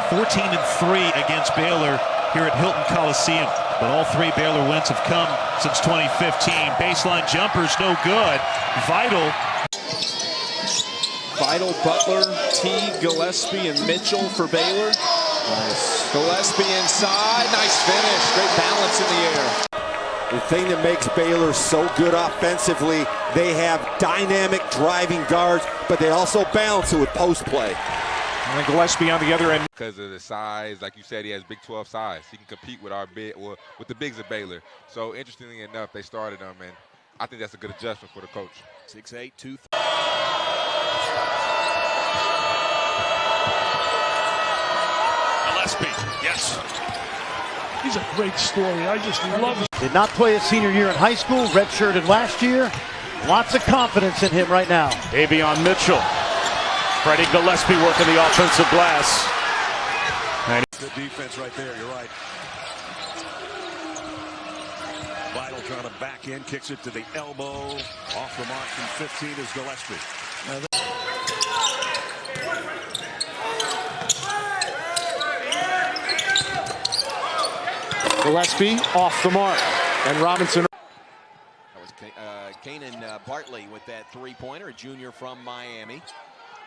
14-3 against Baylor here at Hilton Coliseum. But all three Baylor wins have come since 2015. Baseline jumpers, no good. Vital, Butler, T, Gillespie, and Mitchell for Baylor. Nice. Gillespie inside. Nice finish. Great balance in the air. The thing that makes Baylor so good offensively, they have dynamic driving guards, but they also balance it with post play. And then Gillespie on the other end. Because of the size, like you said, he has Big 12 size. He can compete with with the bigs of Baylor. So interestingly enough, they started him, and I think that's a good adjustment for the coach. 6'8", 2. Gillespie, yes. He's a great story. I just love it. Did not play his senior year in high school, redshirted last year. Lots of confidence in him right now. Davion Mitchell. Freddie Gillespie working the offensive glass. Good defense right there, you're right. Vital trying to back in, kicks it to the elbow. Off the mark from 15 is Gillespie. Gillespie off the mark. And Robinson. That was Kanan Bartley with that three-pointer, a junior from Miami.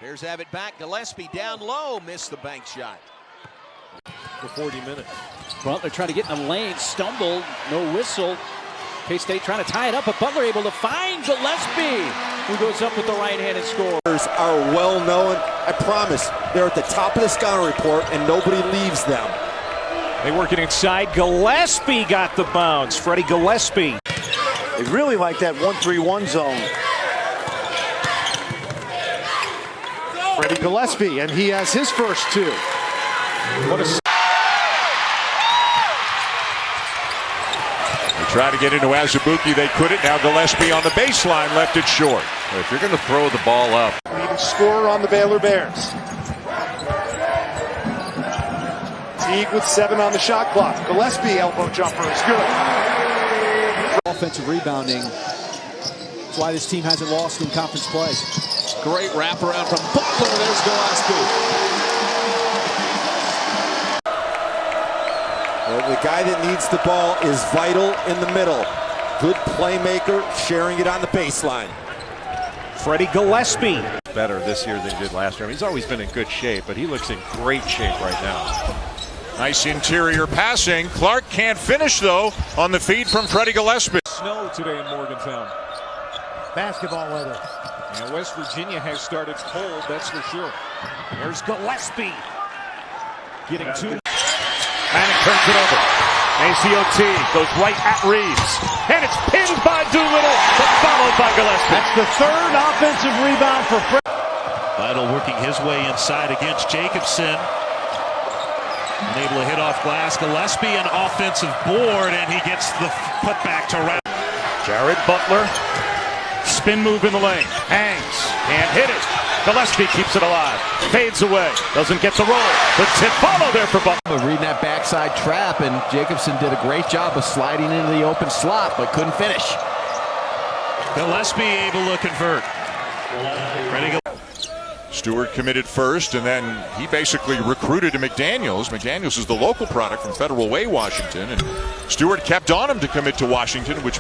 Here's Abbott back. Gillespie down low, missed the bank shot. For 40 minutes. Butler trying to get in the lane, stumbled, no whistle. K-State trying to tie it up, but Butler able to find Gillespie, who goes up with the right-handed score. Are well known. I promise they're at the top of the scouting report, and nobody leaves them. They work it inside. Gillespie got the bounce. Freddie Gillespie. They really like that 1-3-1 zone. Freddie Gillespie, and he has his first two. What a... They tried to get into Azubuike. They couldn't. Now Gillespie on the baseline left it short. If you're going to throw the ball up. Leading scorer on the Baylor Bears. Teague with 7 on the shot clock. Gillespie elbow jumper is good. Offensive rebounding. That's why this team hasn't lost in conference play. Great wraparound from Butler. There's Gillespie. The guy that needs the ball is Vital in the middle. Good playmaker, sharing it on the baseline. Freddie Gillespie. Better this year than he did last year. He's always been in good shape, but he looks in great shape right now. Nice interior passing. Clark can't finish, though, on the feed from Freddie Gillespie. Snow today in Morgantown. Basketball weather. And West Virginia has started cold, that's for sure. There's Gillespie. Getting two. Manning turns it over. ACOT goes right at Reeves. And it's pinned by Doolittle, but followed by Gillespie. That's the third offensive rebound for Fred. Vital working his way inside against Jacobson. Unable to hit off glass. Gillespie an offensive board, and he gets the putback to wrap. Jared Butler. Spin move in the lane. Hangs. Can't hit it. Gillespie keeps it alive. Fades away. Doesn't get the roll. The tip follow there for Butler. Reading that backside trap, and Jacobson did a great job of sliding into the open slot, but couldn't finish. Gillespie able to convert. Stewart committed first, and then he basically recruited to McDaniels. McDaniels is the local product from Federal Way, Washington, and Stewart kept on him to commit to Washington, which...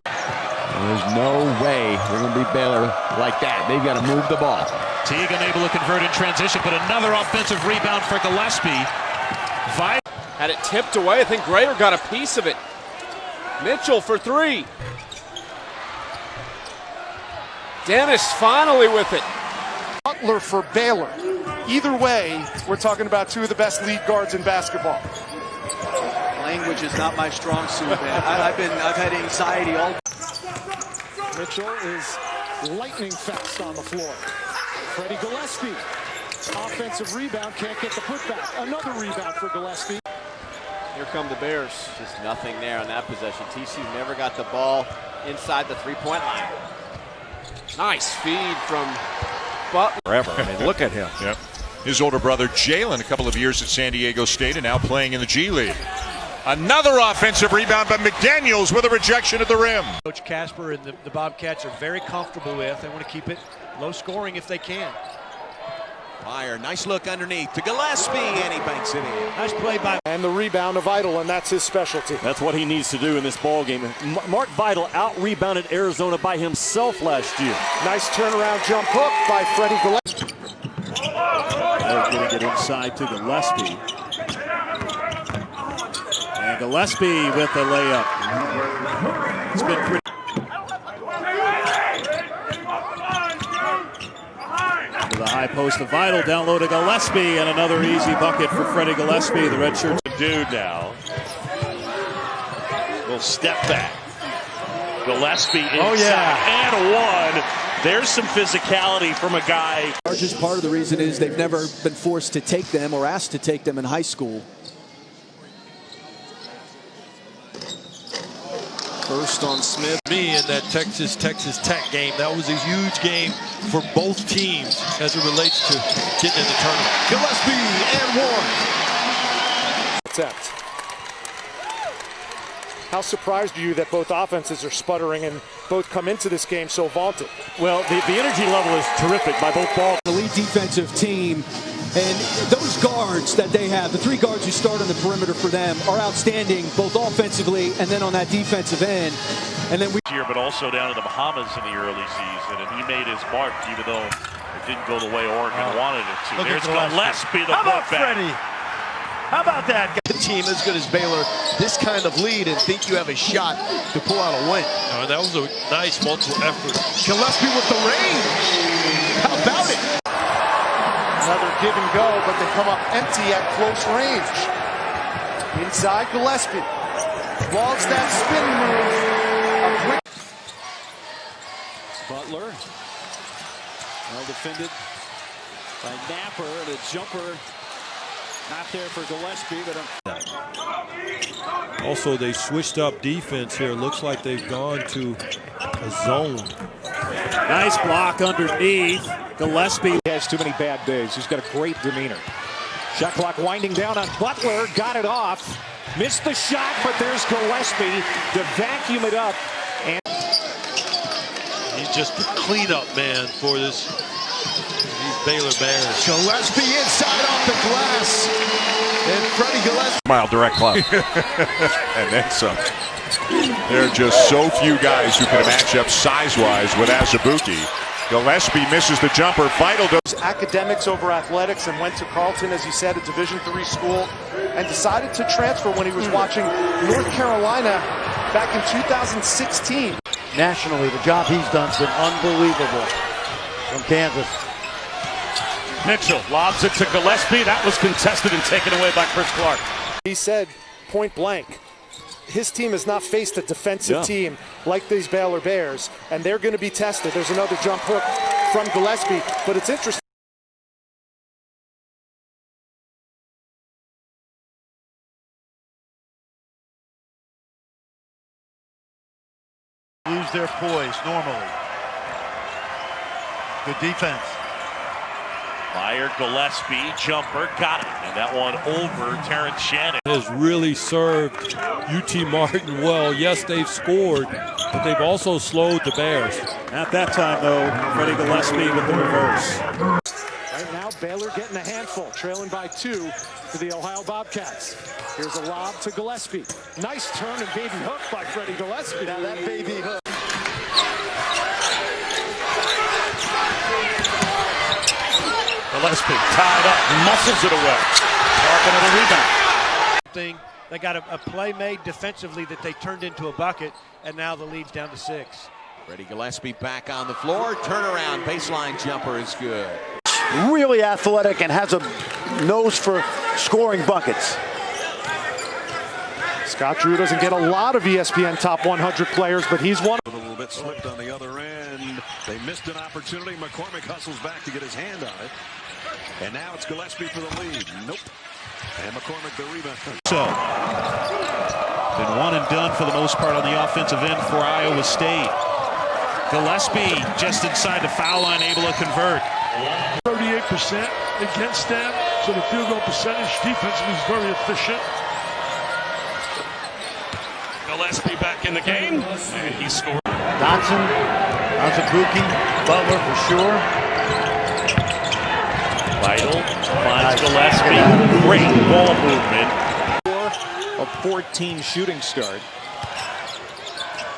There's no way they're going to beat Baylor like that. They've got to move the ball. Teague unable to convert in transition, but another offensive rebound for Gillespie. Had it tipped away. I think Grayer got a piece of it. Mitchell for 3. Dennis finally with it. Butler for Baylor. Either way, we're talking about two of the best lead guards in basketball. Language is not my strong suit, man. I've had anxiety all. Mitchell is lightning fast on the floor. Freddie Gillespie. Offensive rebound, can't get the putback. Another rebound for Gillespie. Here come the Bears. Just nothing there on that possession. TCU never got the ball inside the three-point line. Nice feed from Butler. Forever. I mean, look at him. Yep. His older brother Jalen, a couple of years at San Diego State, and now playing in the G League. Another offensive rebound by McDaniels with a rejection at the rim. Coach Casper and the Bobcats are very comfortable with. They want to keep it low scoring if they can. Meyer, nice look underneath to Gillespie, and he banks it in. Nice play by. And the rebound of Idle, and that's his specialty. That's what he needs to do in this ball game. Mark Vidal out-rebounded Arizona by himself last year. Nice turnaround jump hook by Freddie Gillespie. They're getting it inside to Gillespie. And Gillespie with the layup. It's been pretty. To the high post of Vidal, down low to Gillespie, and another easy bucket for Freddie Gillespie, the redshirt Dude now. Little step back. Gillespie inside and one. There's some physicality from a guy. Largest part of the reason is they've never been forced to take them or asked to take them in high school. First on Smith. Me in that Texas Tech game. That was a huge game for both teams as it relates to getting in the tournament. Gillespie and one. Attempt. How surprised are you that both offenses are sputtering and both come into this game so vaunted? Well, the energy level is terrific by both balls. Elite defensive team, and those guards that they have, the three guards who start on the perimeter for them, are outstanding both offensively and then on that defensive end. And then here, but also down in the Bahamas in the early season, and he made his mark even though it didn't go the way Oregon wanted it to. There's Gillespie, the putback. How about that? A team as good as Baylor, this kind of lead and think you have a shot to pull out a win. That was a nice multiple effort. Gillespie with the range. How about it? Another give and go, but they come up empty at close range. Inside Gillespie. Logs that spin move. Butler. Well defended by Napper, and a jumper not there for Gillespie, but Also, they switched up defense here. Looks like they've gone to a zone. Nice block underneath. Gillespie has too many bad days. He's got a great demeanor. Shot clock winding down on Butler. Got it off. Missed the shot, but there's Gillespie to vacuum it up. And He's just the cleanup man for these Baylor Bears. Gillespie inside off the glass. And Freddie Gillespie. Mile direct club. And then some. There are just so few guys who can match up size-wise with Azubuike. Gillespie misses the jumper. Vidal does. Academics over athletics and went to Carleton, as he said, a Division III school, and decided to transfer when he was watching North Carolina back in 2016. Nationally, the job he's done's been unbelievable from Kansas. Mitchell lobs it to Gillespie. That was contested and taken away by Chris Clark. He said point blank, his team has not faced a defensive team like these Baylor Bears, and they're going to be tested. There's another jump hook from Gillespie, but it's interesting. Lose their poise normally. Good defense. Meyer, Gillespie, jumper, got it. And that one over Terrence Shannon. Has really served UT Martin well. Yes, they've scored, but they've also slowed the Bears. At that time, though, Freddie Gillespie with the reverse. Right now, Baylor getting a handful, trailing by 2 to the Ohio Bobcats. Here's a lob to Gillespie. Nice turn and baby hook by Freddie Gillespie. Now that baby hook. Gillespie tied up, muscles it away. Clark another rebound. They got a play made defensively that they turned into a bucket, and now the lead's down to 6. Freddie Gillespie back on the floor. Turnaround baseline jumper is good. Really athletic and has a nose for scoring buckets. Scott Drew doesn't get a lot of ESPN top 100 players, but he's one. A little bit slipped on the other end. They missed an opportunity. McCormick hustles back to get his hand on it. And now it's Gillespie for the lead. Nope. And McCormick the rebound. So, been one and done for the most part on the offensive end for Iowa State. Gillespie just inside the foul line, able to convert. 38% against them, so the field goal percentage defensively is very efficient. Gillespie back in the game, and he scored. Dotson, Azubuike, Butler for sure. Vital finds Gillespie. Great ball movement. A 14 shooting start.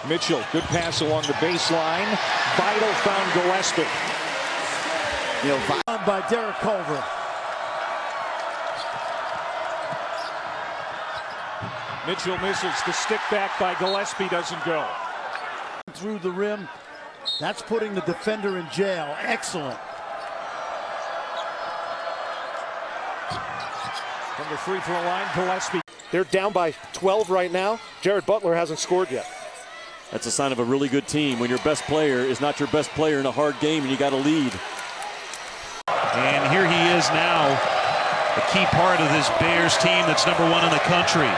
Mitchell, good pass along the baseline. Vital found Gillespie. By Derek Culver. Mitchell misses. The stick back by Gillespie doesn't go. Through the rim. That's putting the defender in jail. Excellent. From the free throw line, Gillespie. They're down by 12 right now. Jared Butler hasn't scored yet. That's a sign of a really good team when your best player is not your best player in a hard game and you got to lead. And here he is now, a key part of this Bears team that's #1 in the country.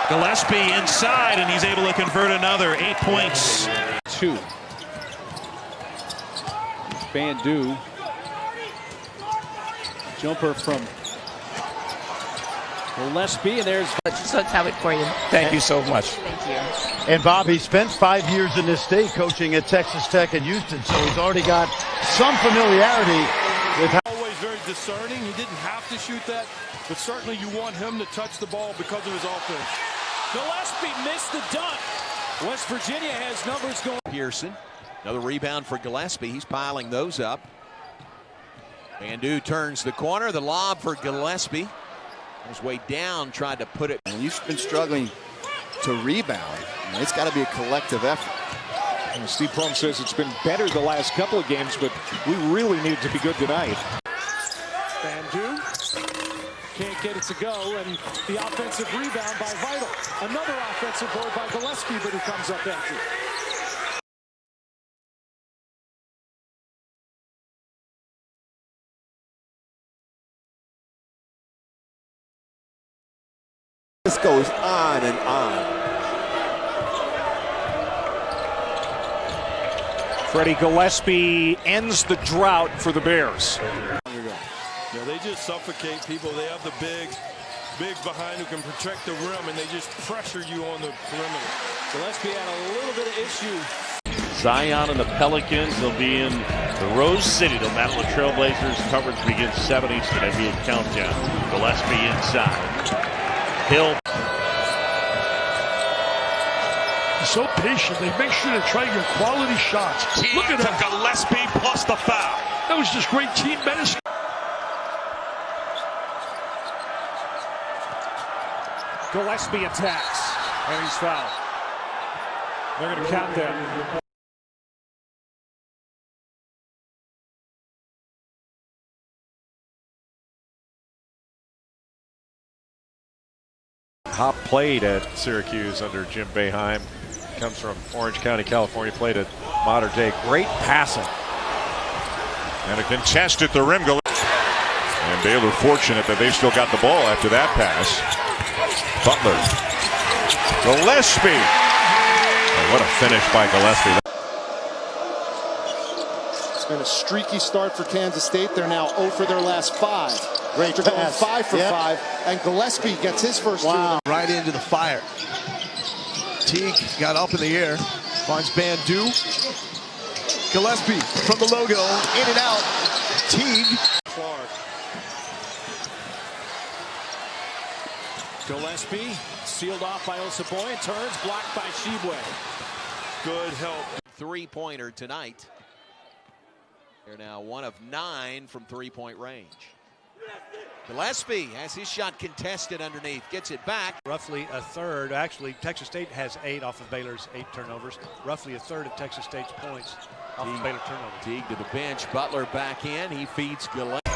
Gillespie inside, and he's able to convert another 8 points. 2. Bandu. Jumper from Gillespie, and there's... Just let's have it for you. Thank you so much. Thank you. And Bob, he spent 5 years in this state coaching at Texas Tech and Houston, so he's already got some familiarity with how... Always very discerning. He didn't have to shoot that, but certainly you want him to touch the ball because of his offense. Gillespie missed the dunk. West Virginia has numbers going. Pearson, another rebound for Gillespie. He's piling those up. Bandu turns the corner. The lob for Gillespie. His way down, tried to put it. And you've been struggling to rebound. It's got to be a collective effort. And Steve Prohm says it's been better the last couple of games, but we really need to be good tonight. Bandu can't get it to go, and the offensive rebound by Vital. Another offensive board by Gillespie, but he comes up empty. This goes on and on. Freddie Gillespie ends the drought for the Bears. Yeah, they just suffocate people. They have the bigs behind who can protect the rim, and they just pressure you on the perimeter. Gillespie had a little bit of issue. Zion and the Pelicans, they'll be in the Rose City. The Maryland Trailblazers coverage begins 7 Eastern. That'll be a countdown. Gillespie inside. Hill. So patient. They make sure to try to get quality shots. Look at that. Gillespie plus the foul. That was just great team medicine. Gillespie attacks, and he's fouled. They're going to count that. Hop played at Syracuse under Jim Boeheim. Comes from Orange County, California. Played at Mater Dei. Great passing. And a contest at the rim. And Baylor fortunate that they've still got the ball after that pass. Butler. Gillespie. Oh, what a finish by Gillespie. It's been a streaky start for Kansas State. They're now 0 for their last 5. Great After going pass. 5 for 5, and Gillespie gets his first 2 of them. Right into the fire. Teague got up in the air, finds Bandu. Gillespie from the logo, in and out. Teague. Clark. Gillespie sealed off by Osaboy, turns, blocked by Shibwe. Good help. Three-pointer tonight. They're now 1 of 9 from three-point range. Gillespie has his shot contested underneath, gets it back. Roughly a third, actually Texas State has 8 off of Baylor's 8 turnovers. Roughly a third of Texas State's points off of Baylor turnovers. Teague to the bench, Butler back in, he feeds Gillespie.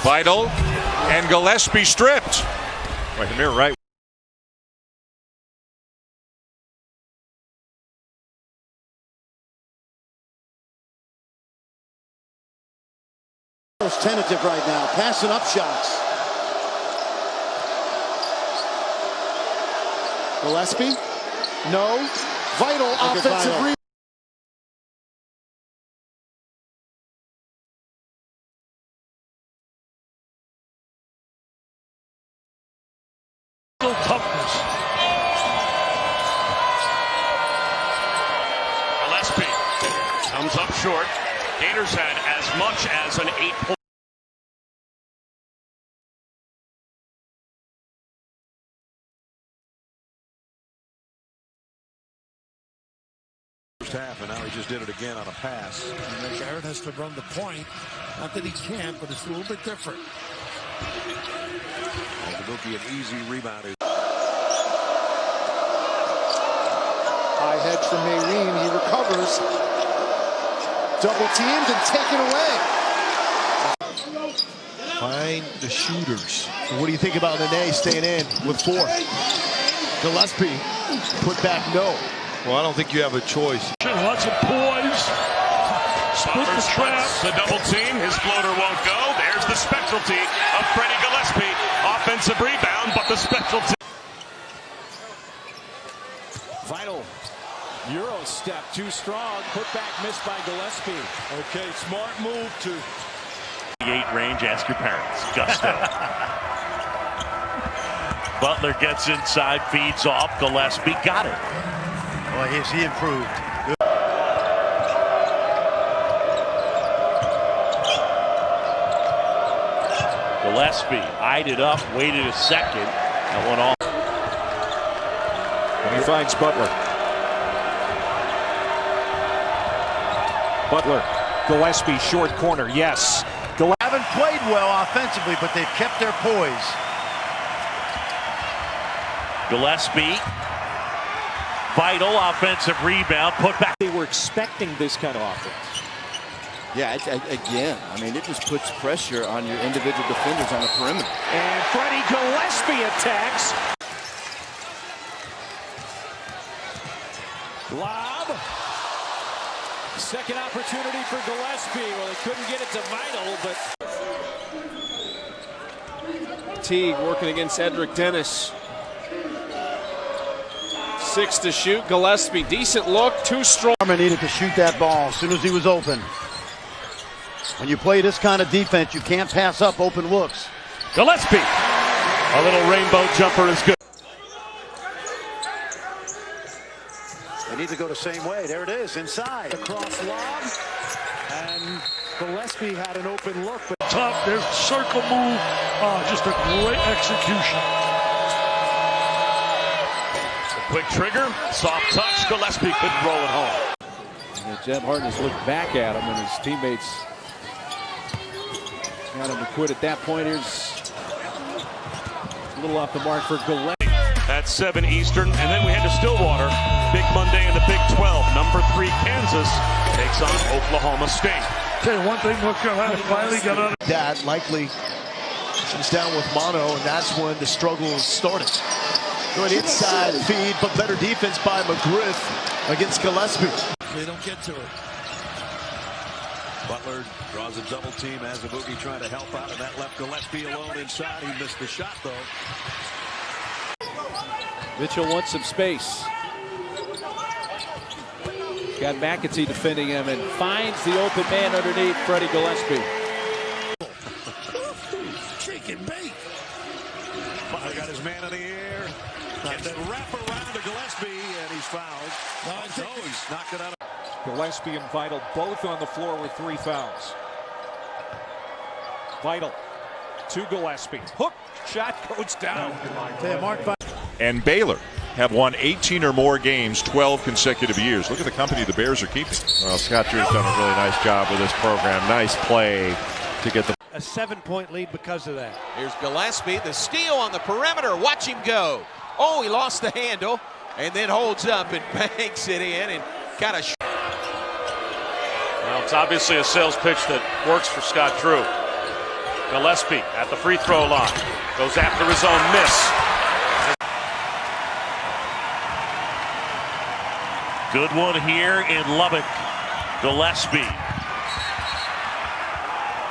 Vital and Gillespie stripped. Right, the mirror right. Tentative right now, passing up shots. Gillespie, no. Vital offensive rebound. Toughness. Gillespie short. Gators had as much as an 8-point. Half, and now he just did it again on a pass. And Garrett has to run the point. Not that he can't, but it's a little bit different. Azubuike, an easy rebound. High hedge from Mayreen. He recovers. Double teamed and taken away. Find the shooters. So what do you think about Nene staying in with 4? Gillespie put back no. Well, I don't think you have a choice. Lots of poise. Split the trap. The double team. His floater won't go. There's the specialty of Freddie Gillespie. Offensive rebound, but the specialty. Vital. Euro step too strong. Put back missed by Gillespie. Okay, smart move to 8 range. Ask your parents. Gusto. Butler gets inside, feeds off. Gillespie got it. Well, he improved. Good. Gillespie eyed it up, waited a second, and went off. And he finds Butler. Butler, Gillespie, short corner, yes. Haven't played well offensively, but they've kept their poise. Gillespie, vital offensive rebound, put back. They were expecting this kind of offense. Yeah, again, I mean, it just puts pressure on your individual defenders on the perimeter. And Freddie Gillespie attacks. Lob. Second opportunity for Gillespie. Well, they couldn't get it to Vital, but Teague working against Edric Dennis. 6 to shoot. Gillespie, decent look, too strong. Needed to shoot that ball as soon as he was open. When you play this kind of defense, you can't pass up open looks. Gillespie, a little rainbow jumper is good. They need to go the same way. There it is, inside. The cross lob. And Gillespie had an open look. But Top, there's circle move. Just a great execution. Quick trigger, soft touch. Gillespie couldn't roll it home. and Jeb Hartness looked back at him, and his teammates got him to quit at that point. Here's a little off the mark for Gillespie. At 7 Eastern, and then we head to Stillwater. Big Monday in the Big 12. Number 3 Kansas takes on Oklahoma State. Tell you one thing, North Carolina finally got out of that. Likely comes down with mono, and that's when the struggle started. Good inside feed, but better defense by McGriff against Gillespie. They don't get to it. Butler draws a double team. Azubuike trying to help out, and that left Gillespie alone inside. He missed the shot, though. Mitchell wants some space. Got McAtee defending him and finds the open man underneath Freddie Gillespie. Chicken bait. Butler got his man in the air. And then wrap around to Gillespie, and he's fouled. No, he's knocked it out. Gillespie and Vital both on the floor with 3 fouls. Vital to Gillespie. Hook shot goes down. And Baylor have won 18 or more games 12 consecutive years. Look at the company the Bears are keeping. Well, Scott Drew's done a really nice job with this program. Nice play to get the... A 7-point lead because of that. Here's Gillespie, the steal on the perimeter. Watch him go. Oh, he lost the handle and then holds up and banks it in and kind of... Well, it's obviously a sales pitch that works for Scott Drew. Gillespie at the free throw line. Goes after his own miss. Good one here in Lubbock. Gillespie.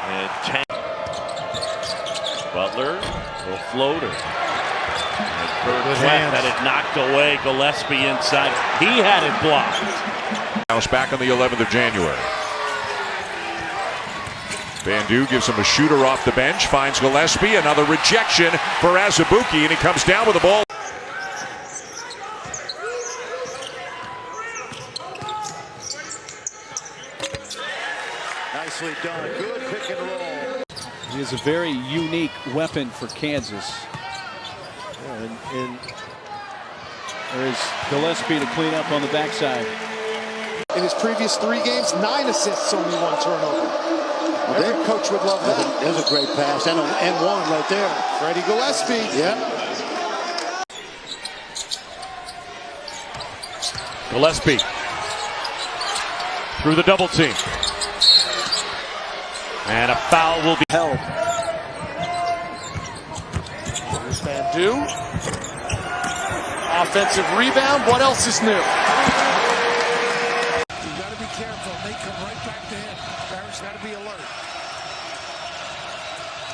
And 10. Butler, little floater. And Kurt had it knocked away. Gillespie inside. He had it blocked. House back on the 11th of January. Bandu gives him a shooter off the bench. Finds Gillespie. Another rejection for Azubuike, and he comes down with the ball. Nicely done. Good pick and roll. He is a very unique weapon for Kansas. And there is Gillespie to clean up on the backside. In his previous 3 games, 9 assists, only 1 turnover. Every coach would love that. There's a great pass and one right there. Freddie Gillespie. Yeah. Gillespie through the double team. And a foul will be held. Here's Bandu. Offensive rebound. What else is new? You got to be careful. They come right back to him. Barrett's got to be alert.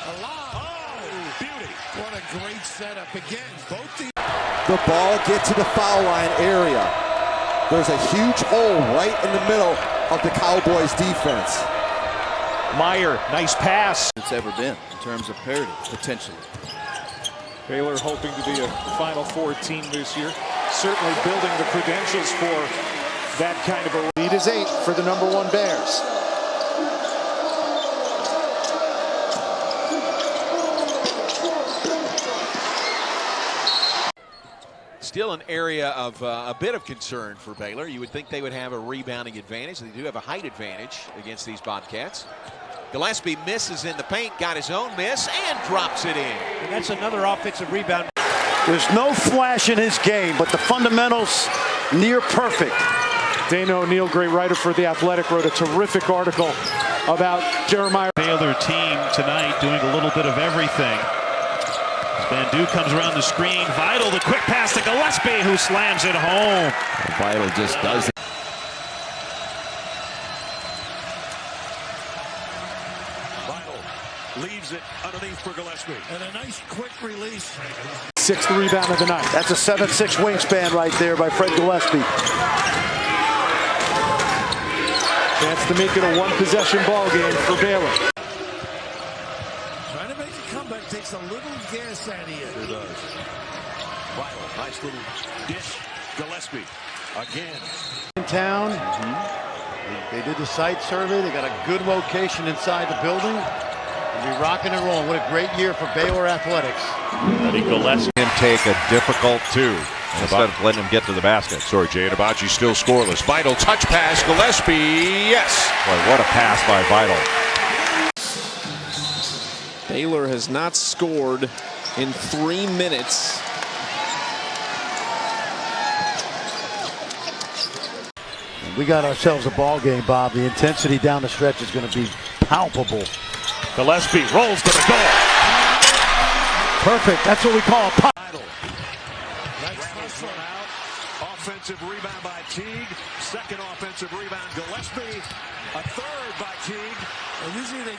Oh, beauty. What a great setup. Again, both teams. The ball gets to the foul line area. There's a huge hole right in the middle of the Cowboys defense. Meyer, nice pass. It's ever been in terms of parity, potentially. Baylor hoping to be a Final Four team this year. Certainly building the credentials for that kind of a lead is 8 for the #1 Bears. Still an area of a bit of concern for Baylor. You would think they would have a rebounding advantage. They do have a height advantage against these Bobcats. Gillespie misses in the paint, got his own miss, and drops it in. And that's another offensive rebound. There's no flash in his game, but the fundamentals near perfect. Dana O'Neill, great writer for The Athletic, wrote a terrific article about Jeremiah. Baylor team tonight doing a little bit of everything. Bandu comes around the screen. Vital, the quick pass to Gillespie, who slams it home. Vital just does it. Vital leaves it underneath for Gillespie. And a nice quick release. 6th rebound of the night. That's a 7'6" wingspan right there by Fred Gillespie. Chance to make it a 1-possession ball game for Baylor. Trying to make a comeback takes a little gas out of you. It does. Vital, nice little dish. Gillespie again. In town, they did the site survey. They got a good location inside the building. They'll be rocking and rolling. What a great year for Baylor athletics. Freddie Gillespie And take a difficult 2 instead of letting him get to the basket. Sorry, Jay Adabachi still scoreless. Vital touch pass. Gillespie, yes. Boy, what a pass by Vital. Baylor has not scored in 3 minutes. We got ourselves a ball game, Bob. The intensity down the stretch is going to be palpable. Gillespie rolls to the goal. Perfect. That's what we call a pop. Nice first one out. Offensive rebound by Teague. Second offensive rebound, Gillespie. A third by Teague. And usually they...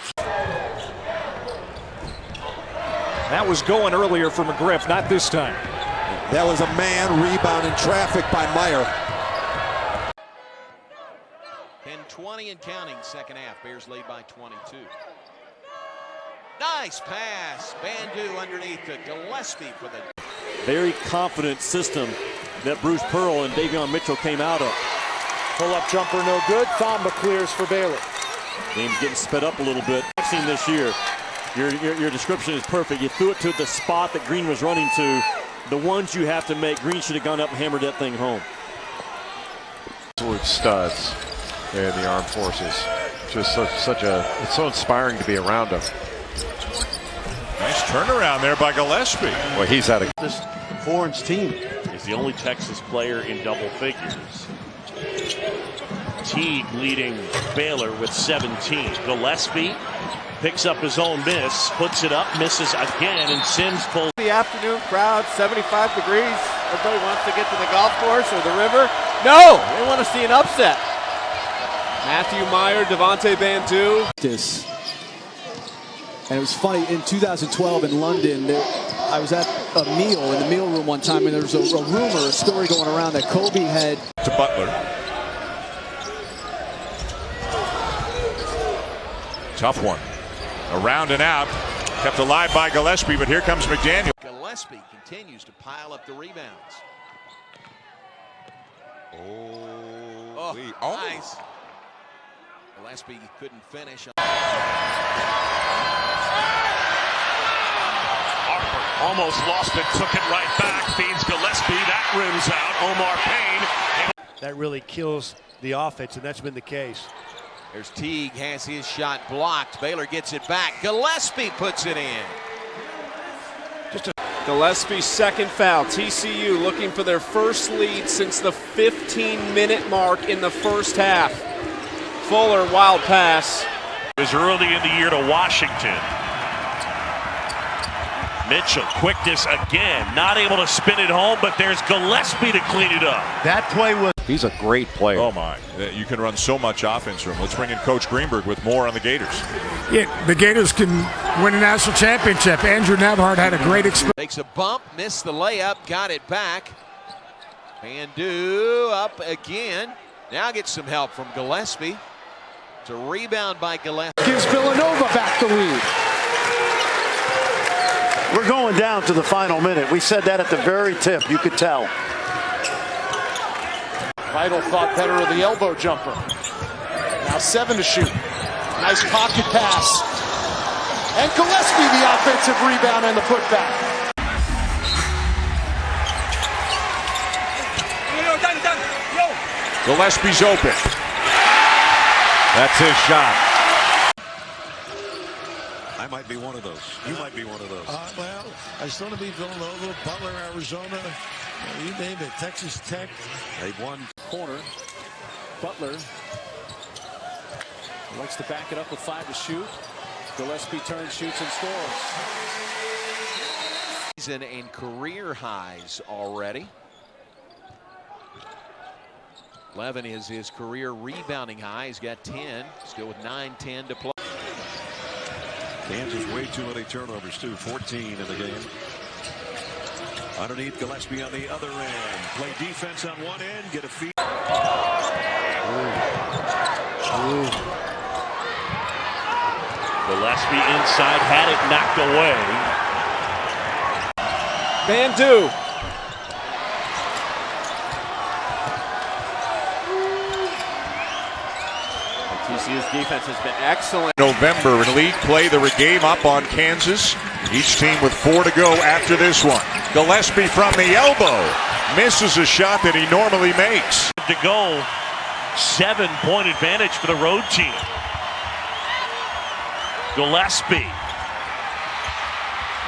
That was going earlier for McGriff, not this time. That was a man rebound in traffic by Meyer. 10-20 and counting, second half. Bears lead by 22. Nice pass. Bandu underneath to Gillespie for the... Very confident system that Bruce Pearl and Davion Mitchell came out of. Pull-up jumper no good. Thamba clears for Baylor. Game's getting sped up a little bit. I've seen this year. Your description is perfect. You threw it to the spot that Green was running to. The ones you have to make, Green should have gone up and hammered that thing home. Absolute studs in the armed forces. Just it's so inspiring to be around them. Nice turnaround there by Gillespie. Well, he's had a This Horns team. is the only Texas player in double figures. Teague leading Baylor with 17. Gillespie picks up his own miss, puts it up, misses again, and Sims pulls. The afternoon crowd, 75 degrees. Everybody wants to get to the golf course or the river. No, they want to see an upset. Matthew Meyer, Devontae Bandu. This. And it was funny, in 2012 in London, I was at a meal in the meal room one time, and there was a rumor, a story going around that Kobe had... To Butler. Tough one. Around and out. Kept alive by Gillespie, but here comes McDaniel. Gillespie continues to pile up the rebounds. Oh, nice. Gillespie couldn't finish. Harper almost lost it, took it right back, feeds Gillespie, that rims out. Omar Payne. That really kills the offense, and that's been the case. There's Teague, has his shot blocked. Baylor gets it back. Gillespie puts it in. Gillespie's second foul. TCU looking for their first lead since the 15-minute mark in the first half. Fuller, wild pass. It was early in the year to Washington. Mitchell, quickness again, not able to spin it home, but there's Gillespie to clean it up. That play was... He's a great player. Oh, my. You can run so much offense from him. Let's bring in Coach Greenberg with more on the Gators. Yeah, the Gators can win a national championship. Andrew Nembhard had a great experience. Makes a bump, missed the layup, got it back. Bandu up again. Now gets some help from Gillespie. It's a rebound by Gillespie. Gives Villanova back the lead. We're going down to the final minute. We said that at the very tip. You could tell. Vital thought better of the elbow jumper. Now 7 to shoot. Nice pocket pass. And Gillespie the offensive rebound and the putback. Gillespie's open. That's his shot. I might be one of those. You might be one of those. Well, I still want to be Villanova, Butler, Arizona. You name it. Texas Tech. They've won. Corner. Butler likes to back it up with 5 to shoot. Gillespie turns, shoots, and scores. Season and career highs already. 11 is his career rebounding high. He's got 10. Still with 9-10 to play. Kansas way too many turnovers too. 14 in the game. Underneath, Gillespie on the other end. Play defense on one end, get a feed. Gillespie inside, had it knocked away. Bandu. TCU's defense has been excellent. November in league play, the game up on Kansas. Each team with 4 to go after this one. Gillespie from the elbow misses a shot that he normally makes. To go, 7-point advantage for the road team. Gillespie.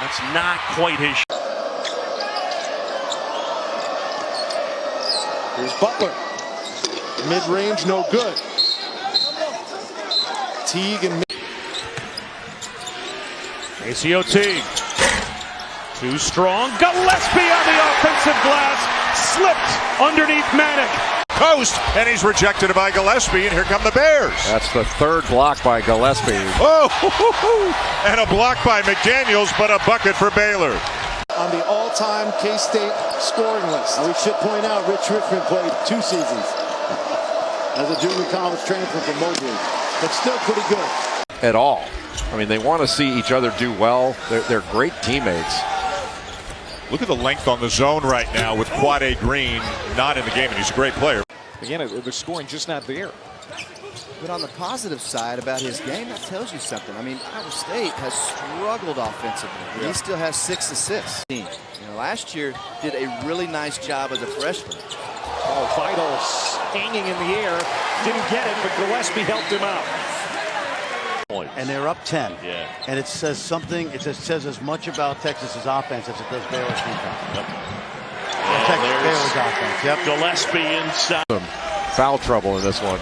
That's not quite his shot. Here's Butler. Mid-range, no good. Teague and ACO Teague. Too strong. Gillespie on the offensive glass. Slipped underneath Manick. Post, and he's rejected by Gillespie, and here come the Bears. That's the third block by Gillespie. Oh, and a block by McDaniels, but a bucket for Baylor. on the all-time K-State scoring list. We should point out Rich Richmond played 2 seasons as a junior college transfer from Mosley, but still pretty good. At all. I mean, they want to see each other do well. They're great teammates. Look at the length on the zone right now with Quade Green not in the game, and he's a great player. Again, the scoring just not there. But on the positive side about his game, that tells you something. I mean, Iowa State has struggled offensively. He still has 6 assists. You know, last year did a really nice job as a freshman. Oh, Vital hanging in the air. Didn't get it, but Gillespie helped him out. And they're up 10. Yeah. And it says something, it says as much about Texas's offense as it does Baylor's defense. Yep. Baylor's offense, yep. Gillespie inside. Foul trouble in this one.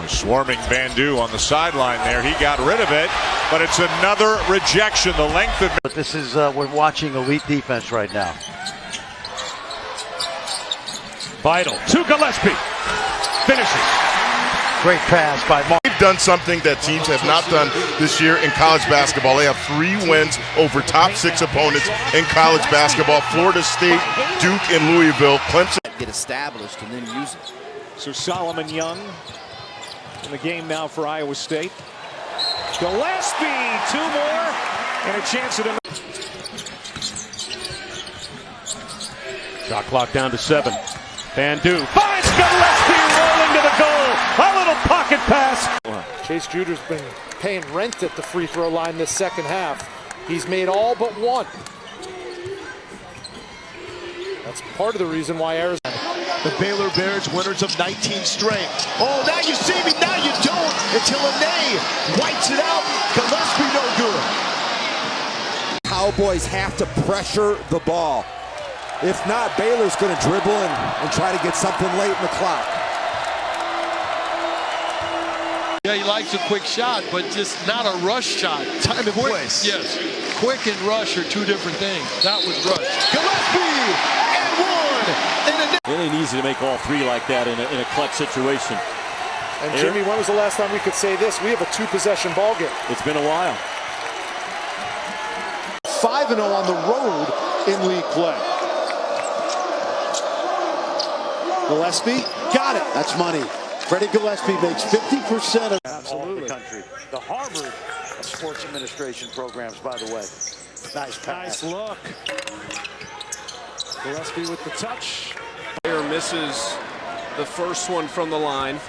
Swarming Bandu on the sideline there. He got rid of it, but it's another rejection. The length of... But this is, we're watching elite defense right now. Vital to Gillespie. Finishes. Great pass by Mark. They've done something that teams have not done this year in college basketball. They have 3 wins over top 6 opponents in college basketball. Florida State, Duke, and Louisville. Clemson. Get established and then use it. So Solomon Young in the game now for Iowa State. Gillespie, 2 more, and a chance at a... Shot clock down to 7. Bandu finds Gillespie rolling to the goal. second pass. Chase Juder's been paying rent at the free throw line this second half. He's made all but one. That's part of the reason why Arizona. The Baylor Bears winners of 19 straight. Oh, now you see me, now you don't. Until Ane wipes it out. Gillespie no good. Cowboys have to pressure the ball. If not, Baylor's going to dribble and try to get something late in the clock. Yeah, he likes a quick shot, but just not a rush shot. Time and place. Yes. Quick and rush are two different things. That was rush. Gillespie and one. It ain't easy to make all three like that in a clutch situation. And Jimmy, when was the last time we could say this? We have a two-possession ball game. It's been a while. 5-0 on the road in league play. Gillespie got it. That's money. Freddie Gillespie makes 50% of Absolutely. the country. The Harvard of Sports Administration programs, by the way. Nice pass. Nice look. Gillespie with the touch. Baylor misses the first one from the line.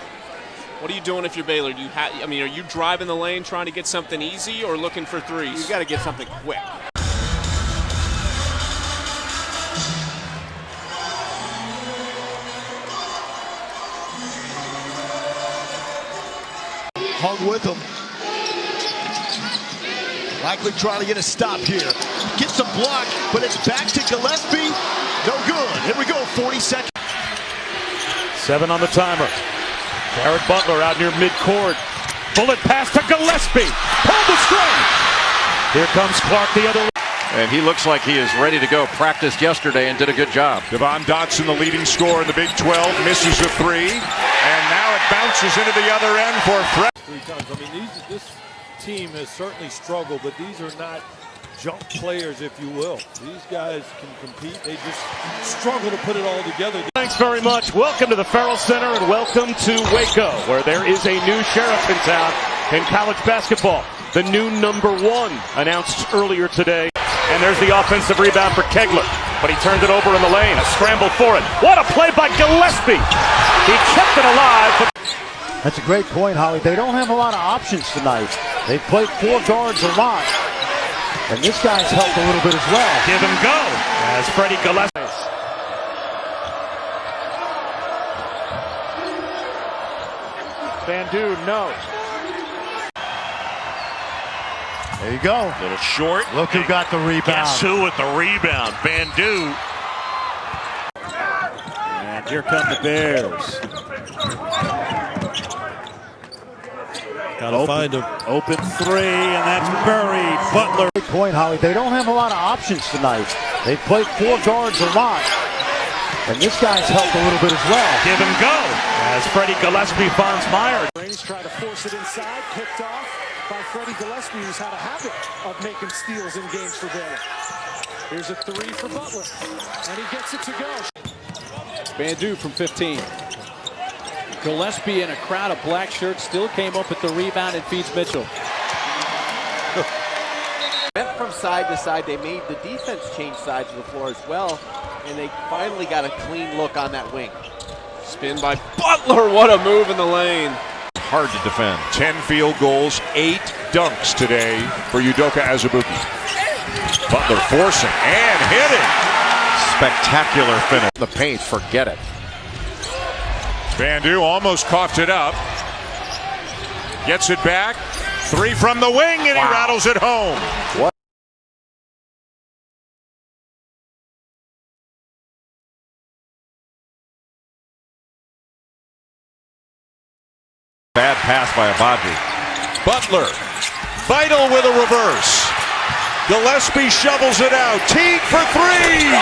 What are you doing if you're Baylor? Do you are you driving the lane trying to get something easy or looking for threes? You've got to get something quick. Hung with him. Likely trying to get a stop here. Gets a block, but it's back to Gillespie. No good. Here we go, 40 seconds. 7 on the timer. Jared Butler out near midcourt. Bullet pass to Gillespie. Pull the string. Here comes Clark the other way. And he looks like he is ready to go. Practiced yesterday and did a good job. Devon Dotson, the leading scorer in the Big 12, misses a three. And now it bounces into the other end for Fred. 3 times. I mean, this team has certainly struggled, but these are not jump players, if you will. These guys can compete. They just struggle to put it all together. Thanks very much. Welcome to the Farrell Center and welcome to Waco, where there is a new sheriff in town in college basketball. The new #1 announced earlier today. And there's the offensive rebound for Kegler. But he turned it over in the lane. A scramble for it. What a play by Gillespie. He kept it alive. But That's a great point, Howie. They don't have a lot of options tonight. They've played 4 guards a lot. And this guy's helped a little bit as well. give him go as Freddie Gillespie. Bandu, no. There you go. Little short. Look who got the rebound. Guess who with the rebound? Bandu. And here come the Bears. Gotta find him. Open 3, and that's buried. Butler. Great point, Howie. They don't have a lot of options tonight. They've played 4 guards a lot. And this guy's helped a little bit as well. Give him go as Freddie Gillespie finds Meyer. Reigns tried to force it inside, picked off by Freddie Gillespie, who's had a habit of making steals in games for Baylor. Here's a 3 for Butler, and he gets it to go. Bandu from 15. Gillespie in a crowd of black shirts still came up with the rebound and feeds Mitchell. Went from side to side. They made the defense change sides of the floor as well, and they finally got a clean look on that wing. Spin by Butler. What a move in the lane. Hard to defend. 10 field goals, 8 dunks today for Udoka Azubuike. Butler forcing and hitting. Spectacular finish. The paint, forget it. Bandu almost coughed it up. Gets it back. 3 from the wing, and he rattles it home. What? Bad pass by Abaji. Butler, vital with a reverse. Gillespie shovels it out. Teague for 3.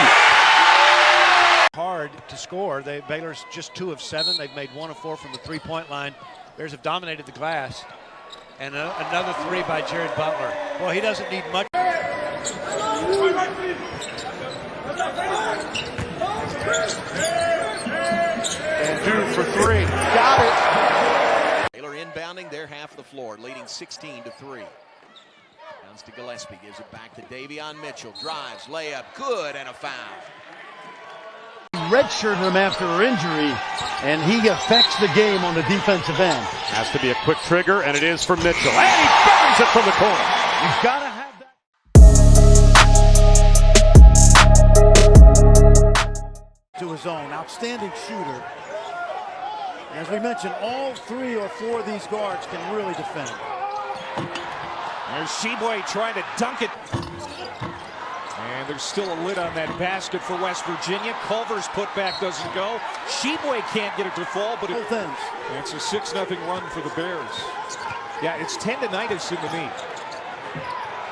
Hard to score. Baylor's just 2 of 7. They've made 1 of 4 from the 3-point line. Bears have dominated the glass. And another 3 by Jared Butler. Well, he doesn't need much. Bandu for 3. Got it. Baylor inbounding their half of the floor, leading 16-3. Bounce to Gillespie, gives it back to Davion Mitchell. Drives, layup, good, and a foul. redshirted him after her injury, and he affects the game on the defensive end. Has to be a quick trigger, and it is for Mitchell. And he buries it from the corner. You've got to have that. To his own. Outstanding shooter. As we mentioned, all 3 or 4 of these guards can really defend. There's Sheboy trying to dunk it. And there's still a lid on that basket for West Virginia. Culver's putback doesn't go. Sheboy can't get it to fall, but it's a 6-0 run for the Bears. Yeah, it's tendinitis in the knee.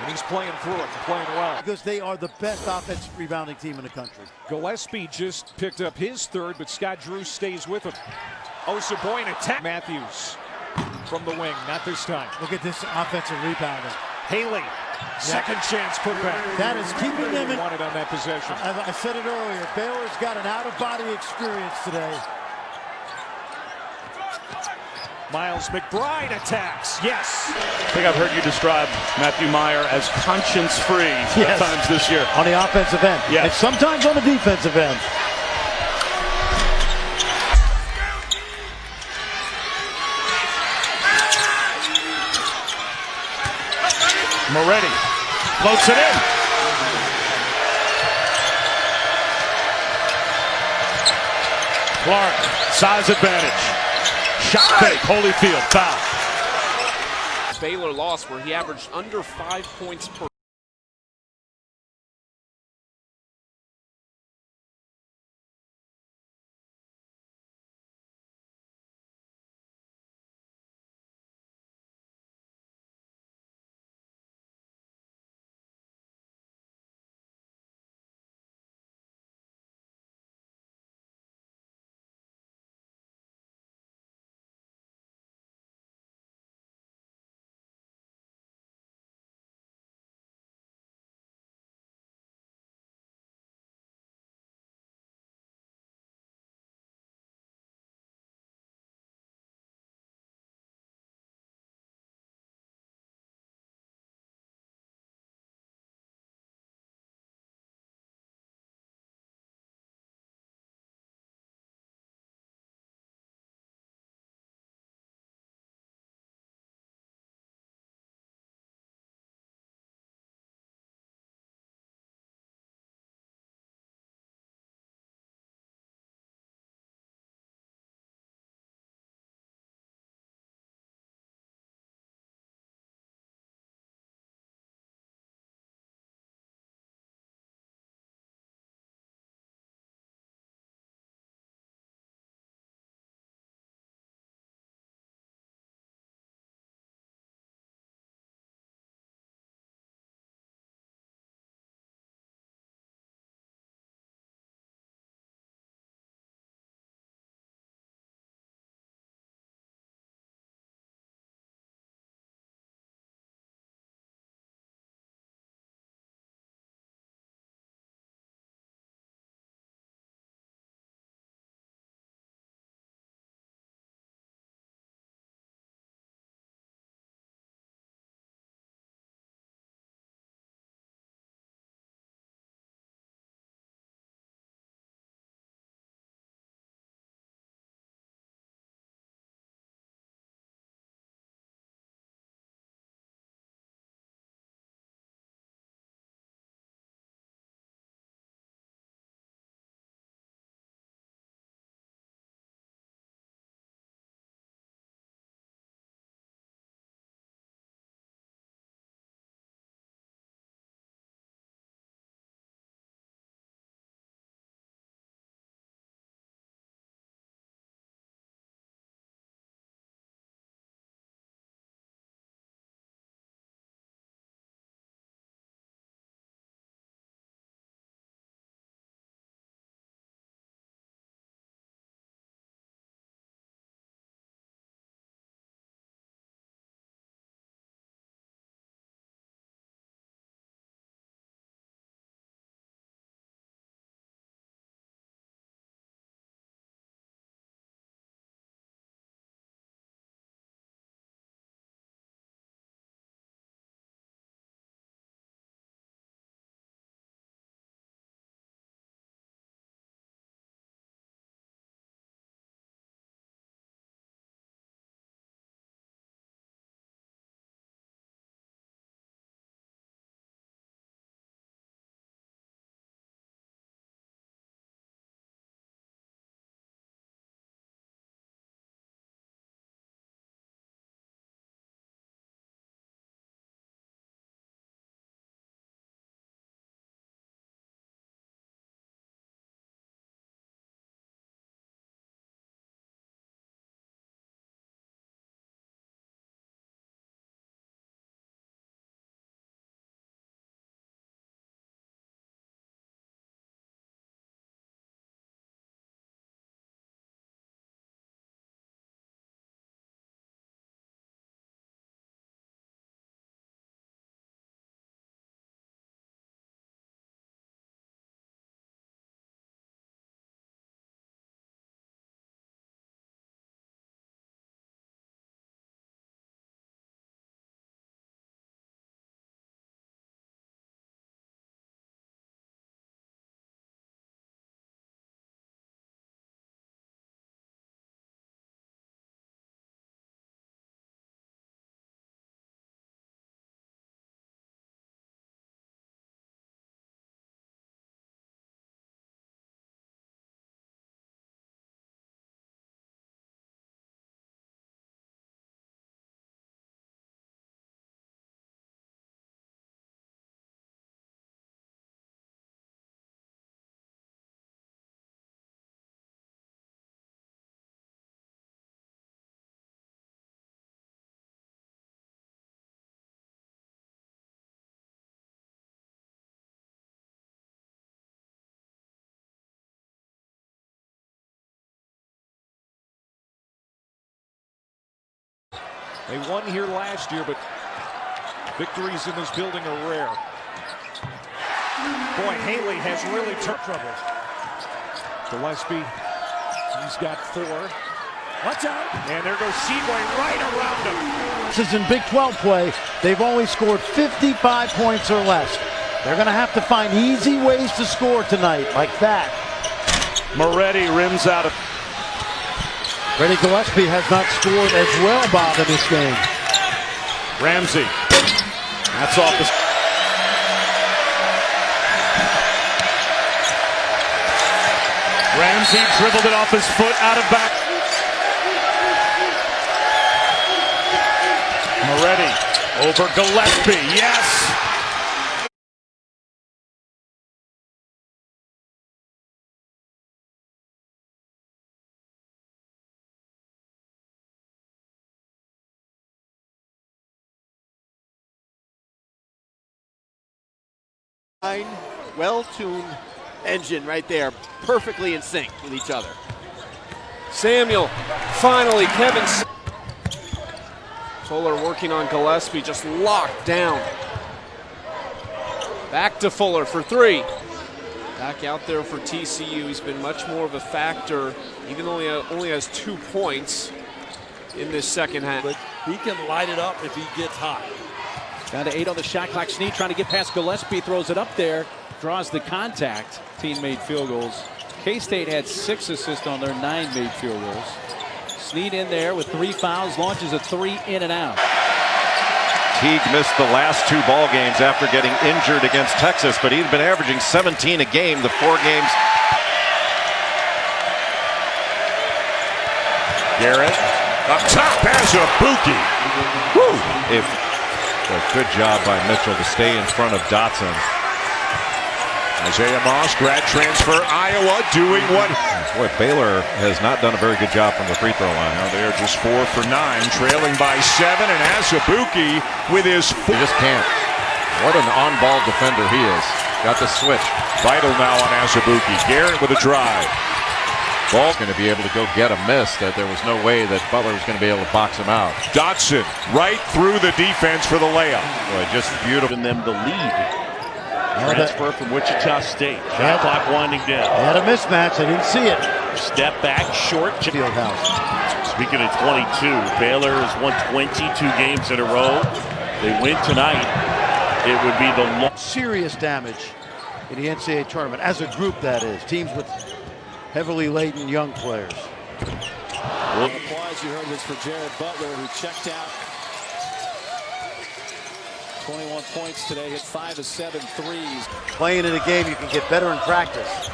And he's playing through it, playing well. Because they are the best offensive rebounding team in the country. Gillespie just picked up his 3rd, but Scott Drew stays with him. Boyne attack. Matthews from the wing, not this time. Look at this offensive rebounding. Haley, second chance putback. That is keeping them in. Wanted on that possession. I said it earlier, Baylor's got an out-of-body experience today. Miles McBride attacks. Yes. I think I've heard you describe Matthew Mayer as conscience-free at times this year. On the offensive end. Yes. And sometimes on the defensive end. Moretti floats it in. Clark, size advantage. Shot fake, Holyfield, foul. Baylor lost where he averaged under 5 points per They won here last year, but victories in this building are rare. Boy, Haley has really turned trouble. Gillespie, he's got 4. Watch out! And there goes Seaway right around him. This is in Big 12 play. They've only scored 55 points or less. They're going to have to find easy ways to score tonight, like that. Moretti rims out of. Freddie Gillespie has not scored as well, Bob, in this game. Ramsey. That's off the. Ramsey dribbled it off his foot out of back. Moretti over Gillespie. Yes. Well-tuned engine right there, perfectly in sync with each other. Samuel, finally, Kevin. Fuller working on Gillespie, just locked down. Back to Fuller for 3. Back out there for TCU. He's been much more of a factor, even though he only has 2 points in this second half. But he can light it up if he gets hot. Down to 8 on the shot clock. Snead trying to get past Gillespie, throws it up there, draws the contact. Team made field goals. K-State had 6 assists on their 9 made field goals. Snead in there with 3 fouls, launches a 3 in and out. Teague missed the last 2 ball games after getting injured against Texas, but he'd been averaging 17 a game the 4 games. Garrett up top has a Buki. Woo! A good job by Mitchell to stay in front of Dotson. Isaiah Moss, grad transfer, Iowa, doing what? Boy, Baylor has not done a very good job from the free throw line. Now they're just 4 for 9, trailing by 7, and Azubuike with his. He just can't. What an on-ball defender he is. Got the switch. Vital now on Azubuike. Garrett with a drive. Ball's going to be able to go get a miss that there was no way that Butler was going to be able to box him out. Dotson right through the defense for the layup. Boy, just beautiful. In them the lead. Transfer from Wichita State. Shot clock winding down. They had a mismatch. I didn't see it. Step back, short. Fieldhouse. Speaking of 22, Baylor has won 22 games in a row. They win tonight. It would be the serious damage in the NCAA tournament, as a group, that is. Teams with heavily laden young players. The applause you heard was for Jared Butler, who checked out. 21 points today, hit 5 of 7 threes. Playing in a game, you can get better in practice.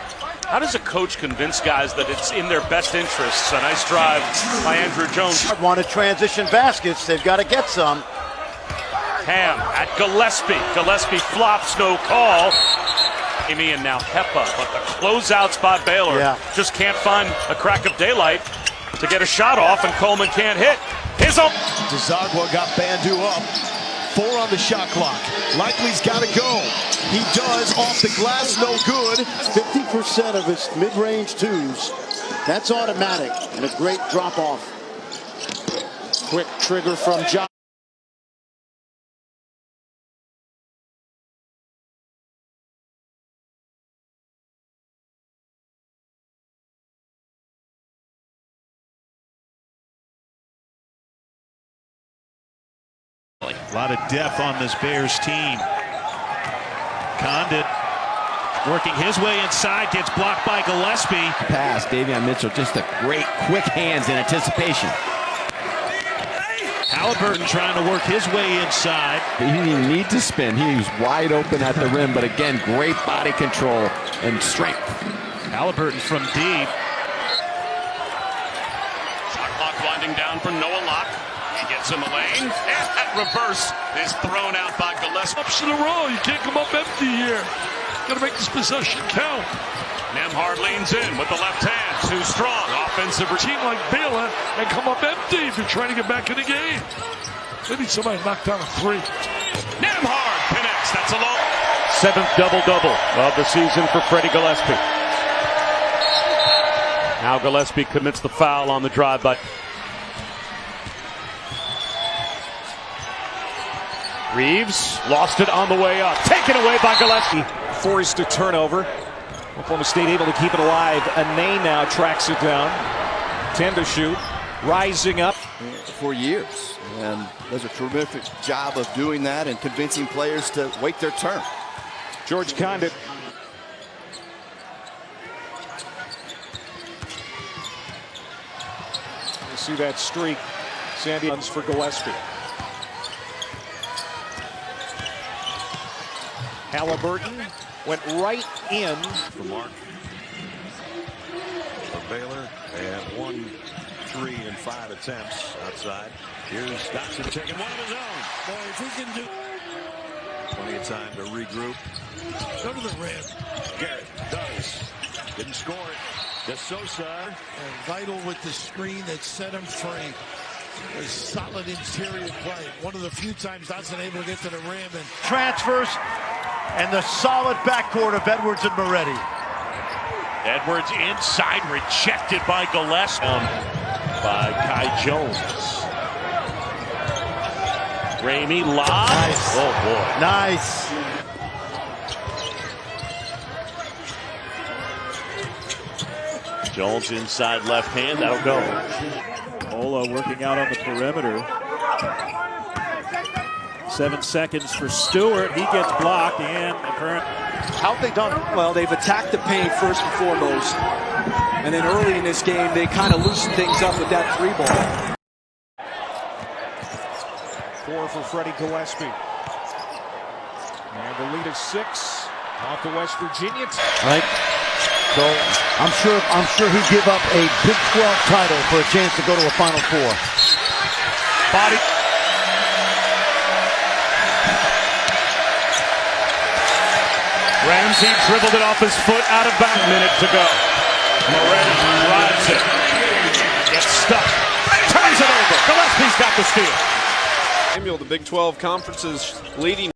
How does a coach convince guys that it's in their best interests? A nice drive by Andrew Jones. Wanted transition baskets, they've got to get some. Ham at Gillespie. Gillespie flops, no call. Amy and now Hepa, but the closeouts by Baylor just can't find a crack of daylight to get a shot off, and Coleman can't hit. His own. Desagua got Bandu up. 4 on the shot clock. Likely's got to go. He does, off the glass, no good. 50% of his mid-range twos. That's automatic, and a great drop-off. Quick trigger from John. A lot of depth on this Bears team. Condit working his way inside, gets blocked by Gillespie. Pass, Davion Mitchell, just a great quick hands in anticipation. Halliburton trying to work his way inside. He didn't even need to spin. He was wide open at the rim, but again, great body control and strength. Halliburton from deep. Shot clock winding down for Noah Locke. He gets in the lane, and that reverse is thrown out by Gillespie. Ups in a row. You can't come up empty here. Got to make this possession count. Nembhard leans in with the left hand. Too strong. Offensive team like Baylor and come up empty if you're trying to get back in the game. They need somebody to knock down a 3. Nembhard connects. That's a low. 7th double-double of the season for Freddie Gillespie. Now Gillespie commits the foul on the drive, but Reeves lost it on the way up. Taken away by Gillespie. Forced a turnover. Oklahoma State able to keep it alive. Ane now tracks it down. 10 to shoot. Rising up. For years. And does a terrific job of doing that and convincing players to wait their turn. George Condit. You see that streak. Sandy runs for Gillespie. Halliburton went right in. For Mark. For Baylor, they have 1, 3, and 5 attempts outside. Here's Dotson taking one of his own. Boy, if he can do... Plenty of time to regroup. Go to the rim. Garrett does. Didn't score it. De Sosa. And Vital with the screen that set him free. A solid interior play. One of the few times Dotson able to get to the rim. And Transfers and the solid backcourt of Edwards and Moretti. Edwards inside, rejected by Gillespie. By Kai Jones. Ramey lob. Nice. Oh boy. Nice. Jones inside left hand. That'll go. Ola working out on the perimeter. 7 seconds for Stewart. He gets blocked and apparently. How have they done it? Well, they've attacked the paint first and foremost. And then early in this game, they kind of loosened things up with that 3-ball. 4 for Freddie Gillespie. And the lead is 6 off the West Virginia. Right. So I'm sure he'd give up a Big 12 title for a chance to go to a Final Four. Body. Ramsey dribbled it off his foot out of bounds. Minute to go. Moretti drives it. Gets stuck. Turns it over. Gillespie's got the steal. Samuel, the Big 12 Conference's leading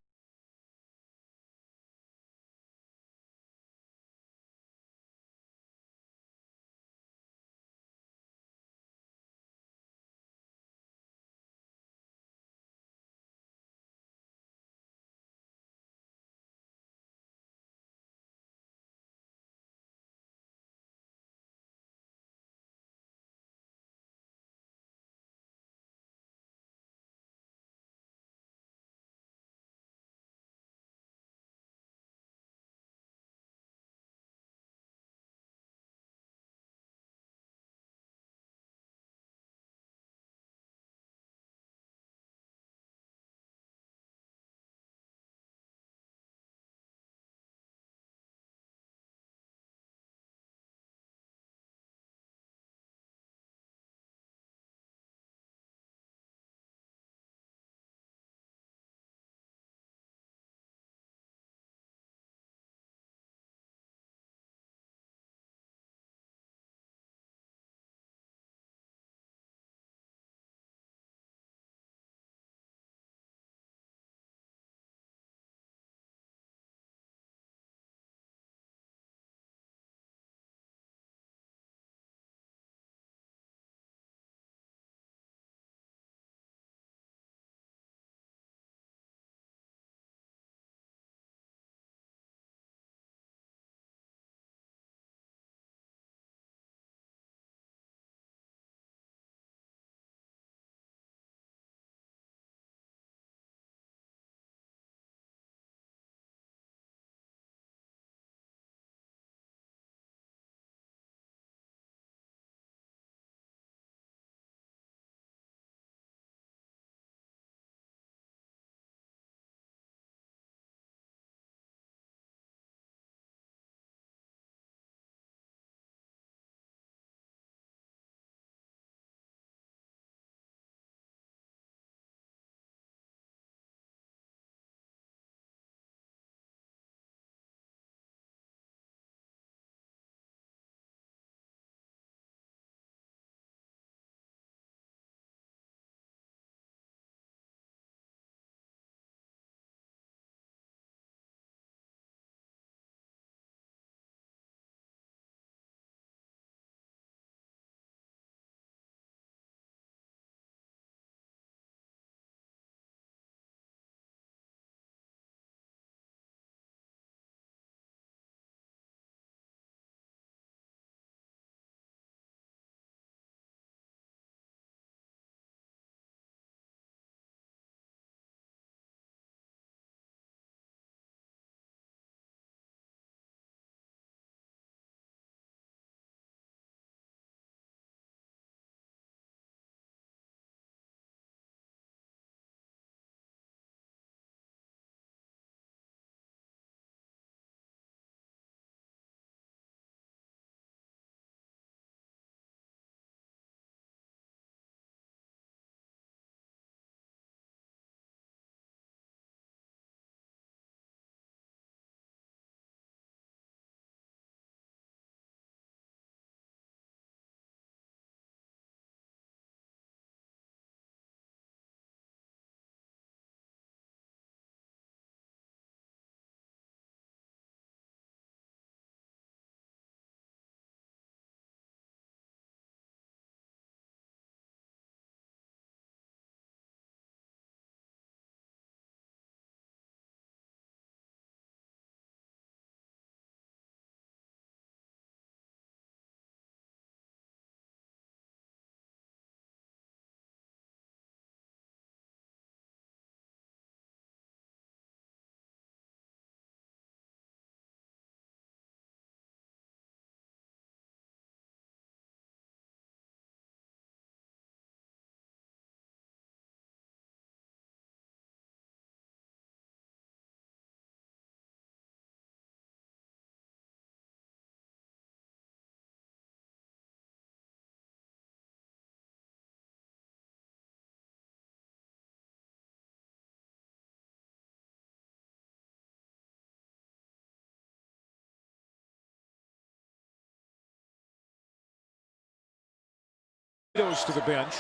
Goes to the bench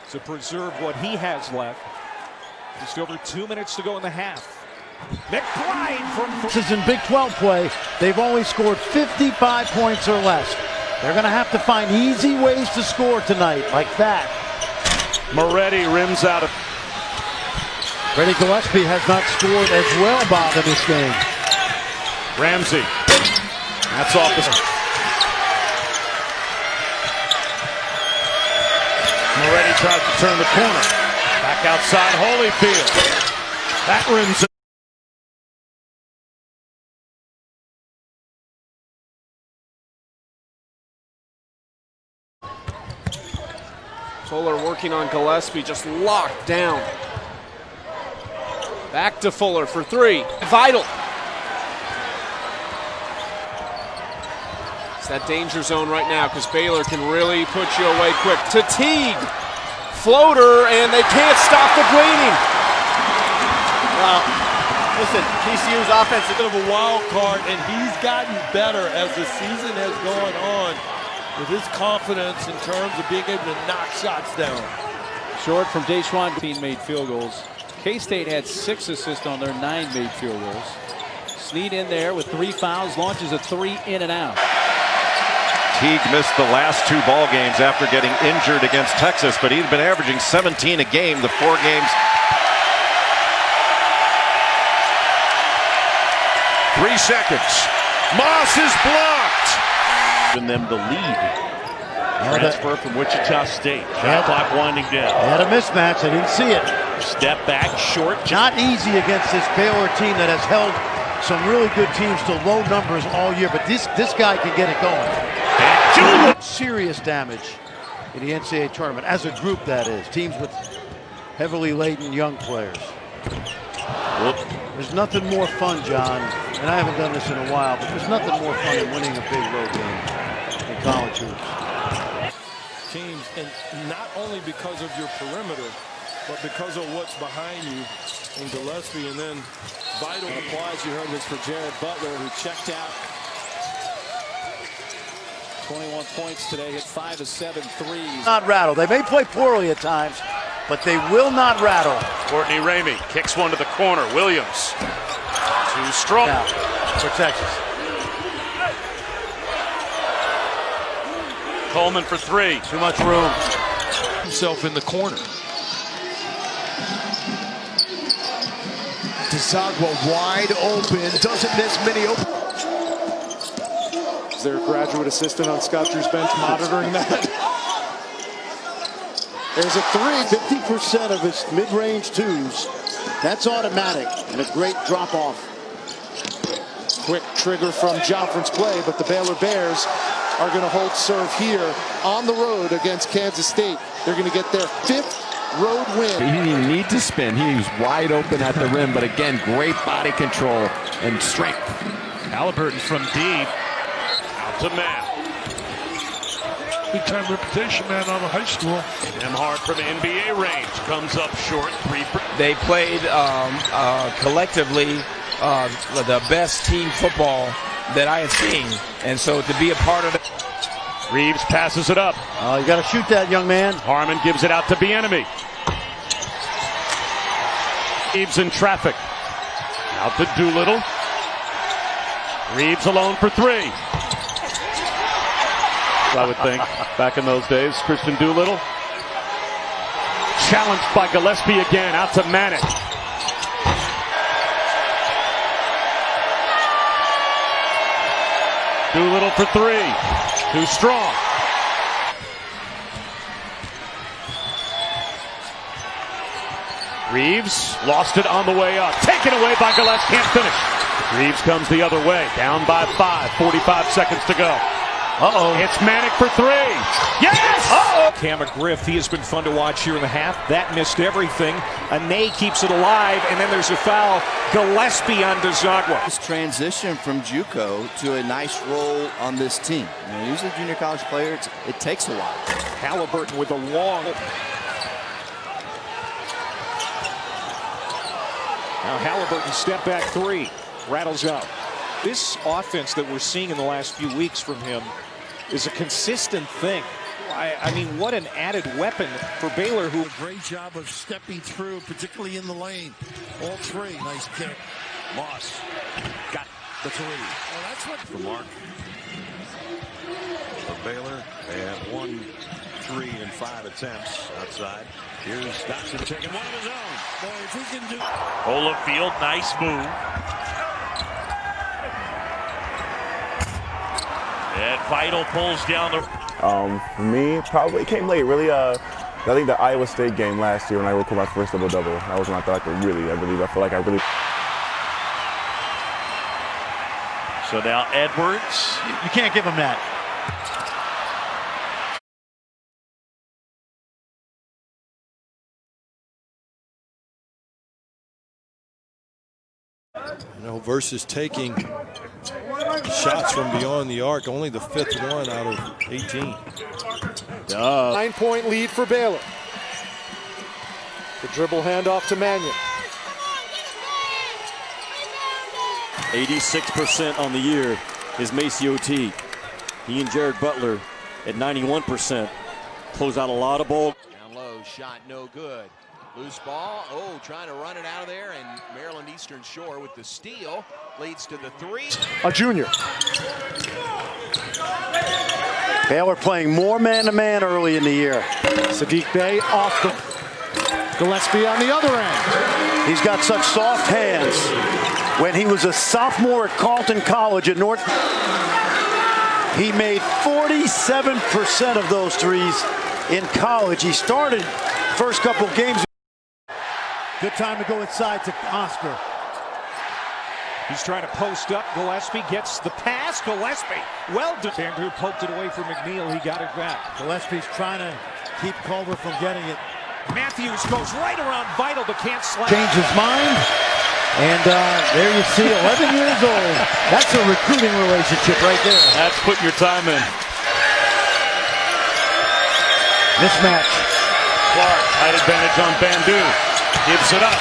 to preserve what he has left. Just over 2 minutes to go in the half. McBride from... This is in Big 12 play. They've only scored 55 points or less. They're going to have to find easy ways to score tonight, like that. Moretti rims out of... Freddie Gillespie has not scored as well, Bob, in this game. Ramsey. That's off the... Moretti tries to turn the corner. Back outside Holyfield. That rims it. Fuller working on Gillespie, just locked down. Back to Fuller for three. Vital. It's that danger zone right now because Baylor can really put you away quick. To Teague. Floater, and they can't stop the bleeding. Well, listen, TCU's offense is a bit of a wild card, and he's gotten better as the season has gone on with his confidence in terms of being able to knock shots down. Short from Deshaun, team made field goals. K-State had 6 assists on their 9 made field goals. Snead in there with 3 fouls, launches a 3 in and out. Teague missed the last 2 ball games after getting injured against Texas, but he'd been averaging 17 a game the 4 games. 3 seconds. Moss is blocked. Giving them the lead. Transfer from Wichita State. Shot clock winding down. They had a mismatch. I didn't see it. Step back, short. Not easy against this Baylor team that has held some really good teams to low numbers all year, but this guy can get it going. Serious damage in the NCAA tournament, as a group that is. Teams with heavily laden young players. There's nothing more fun, John, and I haven't done this in a while, but there's nothing more fun than winning a big road game in college hoops. Teams, and not only because of your perimeter, but because of what's behind you in Gillespie, and then vital applause you heard was for Jared Butler, who checked out. 21 points today, hit 5 of 7 threes. Not rattle. They may play poorly at times, but they will not rattle. Courtney Ramey kicks one to the corner. Williams. Too strong. Now, for Texas. Coleman for 3. Too much room. Himself in the corner. Desagua wide open, doesn't miss many open. Is there a graduate assistant on Scott Drew's bench monitoring that? There's a 3, 50% of his mid-range 2s. That's automatic, and a great drop-off. Quick trigger from Joffrin's play, but the Baylor Bears are going to hold serve here on the road against Kansas State. They're going to get their 5th road win. He didn't even need to spin. He was wide open at the rim, but again, great body control and strength. Halliburton from deep. Out to Matt. Big time reputation man out of high school. Nembhard from NBA range comes up short. 3. They played collectively the best team football that I have seen, and so to be a part of it. Reeves passes it up. You got to shoot that, young man. Harmon gives it out to Bieniemy. Reeves in traffic. Out to Doolittle. Reeves alone for 3. I would think, back in those days. Christian Doolittle. Challenged by Gillespie again, out to Manick. Doolittle for 3. Too strong. Reeves lost it on the way up. Taken away by Gillespie, can't finish. Reeves comes the other way, down by 5, 45 seconds to go. It's Manick for 3. Yes! Cam McGriff, he has been fun to watch here in the half. That missed everything. Ane keeps it alive, and then there's a foul. Gillespie on Desagua. This transition from JUCO to a nice role on this team. You know, usually junior college players, it takes a while. Halliburton with a long. Now Halliburton step back 3. Rattles out. This offense that we're seeing in the last few weeks from him is a consistent thing. I mean, what an added weapon for Baylor, who... A great job of stepping through, particularly in the lane. All three. Nice kick. Moss got the three. Well, that's what... For Mark. For Baylor, they have 1, 3, and 5 attempts outside. Here's Dotson taking one of his own. Boy, if we can do... Holofield, nice move. And Vital pulls down the... For me, probably it came late. Really, I think the Iowa State game last year when I recorded my first double-double. That was when I thought I feel like I really... So now Edwards. You can't give him that. You know, versus taking shots from beyond the arc, only the 5th one out of 18. 9-point lead for Baylor. The dribble handoff to Mannion. 86% on the year is MaCio Teague. He and Jared Butler at 91%. Close out a lot of ball. Down low, shot no good. Loose ball. Oh, trying to run it out of there, and Maryland Eastern Shore with the steal leads to the 3. A junior. Baylor playing more man-to-man early in the year. Sadiq Bey off the... Gillespie on the other end. He's got such soft hands. When he was a sophomore at Carleton College at North, he made 47% of those threes in college. He started first couple games. Good time to go inside to Oscar. He's trying to post up. Gillespie gets the pass. Gillespie, well done. Andrew poked it away from McNeil. He got it back. Gillespie's trying to keep Culver from getting it. Matthews goes right around Vital, but can't slap. Change his mind. And there you see, 11 years old. That's a recruiting relationship right there. That's putting your time in. Mismatch. Clark, height advantage on Bandu. Gives it up.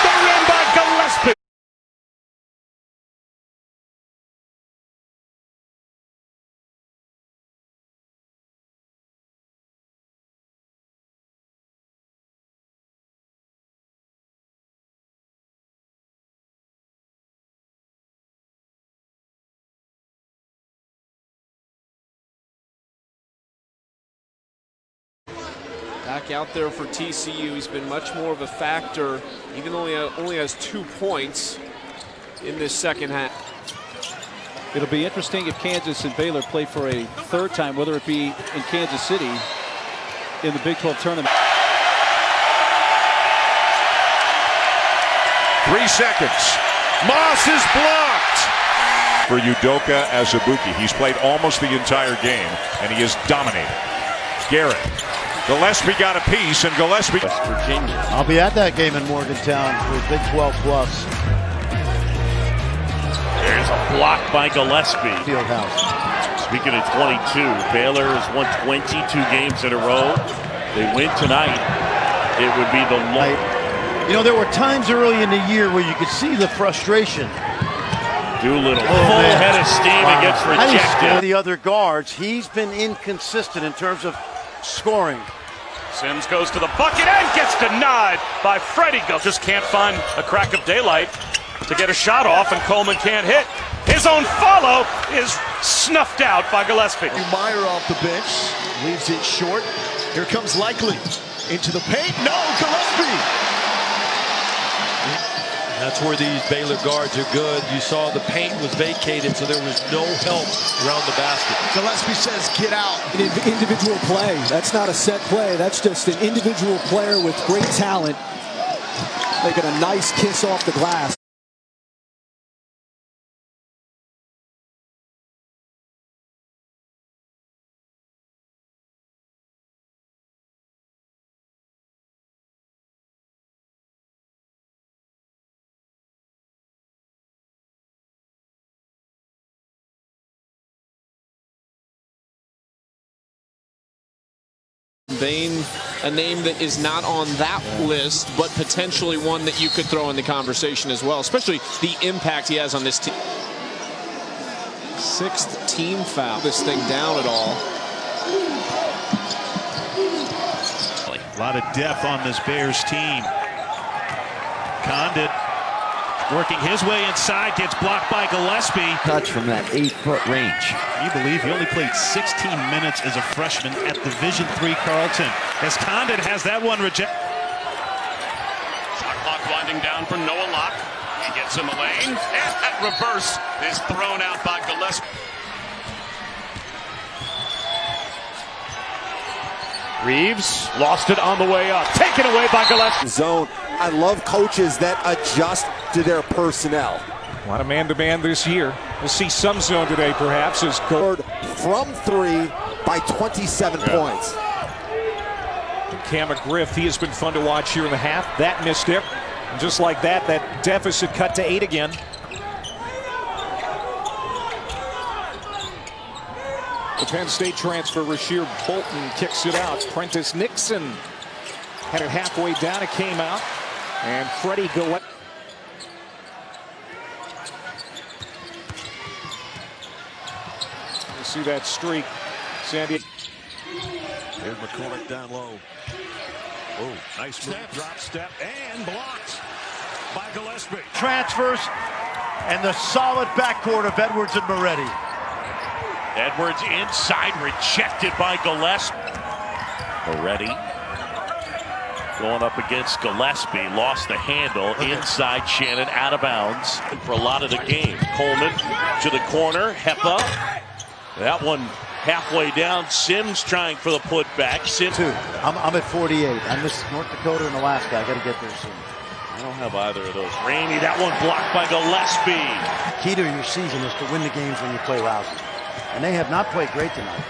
The win by Gillespie. Back out there for TCU. He's been much more of a factor, even though he only has 2 points in this second half. It'll be interesting if Kansas and Baylor play for a 3rd time, whether it be in Kansas City in the Big 12 tournament. 3 seconds. Moss is blocked. For Udoka Azubuike, he's played almost the entire game, and he has dominated. Garrett. Gillespie got a piece, and Gillespie. West Virginia. I'll be at that game in Morgantown for Big 12 Plus. There's a block by Gillespie. Fieldhouse. Speaking of 22, Baylor has won 22 games in a row. They win tonight. It would be the low. You know, there were times early in the year where you could see the frustration. Doolittle, full head of steam and gets rejected. The other guards, he's been inconsistent in terms of scoring. Sims goes to the bucket and gets denied by Freddie. Just can't find a crack of daylight to get a shot off, and Coleman can't hit. His own follow is snuffed out by Gillespie. Meyer off the bench, leaves it short. Here comes Likely into the paint. No, Gillespie! That's where these Baylor guards are good. You saw the paint was vacated, so there was no help around the basket. Gillespie says, get out. An individual play. That's not a set play. That's just an individual player with great talent making a nice kiss off the glass. Bain, a name that is not on that list, but potentially one that you could throw in the conversation as well, especially the impact he has on this team. 6th team foul. This thing down at all. A lot of depth on this Bears team. Condit working his way inside, gets blocked by Gillespie. Touch from that 8-foot range. Can you believe he only played 16 minutes as a freshman at Division III Carleton? As Condit has that one rejected. Shot clock winding down for Noah Locke. He gets in the lane, and that reverse is thrown out by Gillespie. Reeves lost it on the way up. Taken away by Gillespie. Zone. I love coaches that adjust to their personnel. A lot of man-to-man this year. We'll see some zone today, perhaps, as scored from 3 by 27 points. Cam McGriff, he has been fun to watch here in the half. That missed it. And just like that, that deficit cut to 8 again. The Penn State transfer, Rasheer Bolton, kicks it out. Prentice Nixon had it halfway down. It came out. And Freddie Gillespie. You see that streak. Sandy. Here's McCormick down low. Oh, nice move, drop step, and blocked by Gillespie. Transfers and the solid backcourt of Edwards and Moretti. Edwards inside, rejected by Gillespie. Moretti going up against Gillespie, lost the handle, inside Shannon, out of bounds for a lot of the game. Coleman to the corner, Hepa. That one halfway down, Sims trying for the putback. Sims. I'm at 48. I missed North Dakota and Alaska. I got to get there soon. I don't have either of those. Rainey, that one blocked by Gillespie. Key to your season is to win the games when you play lousy. And they have not played great tonight.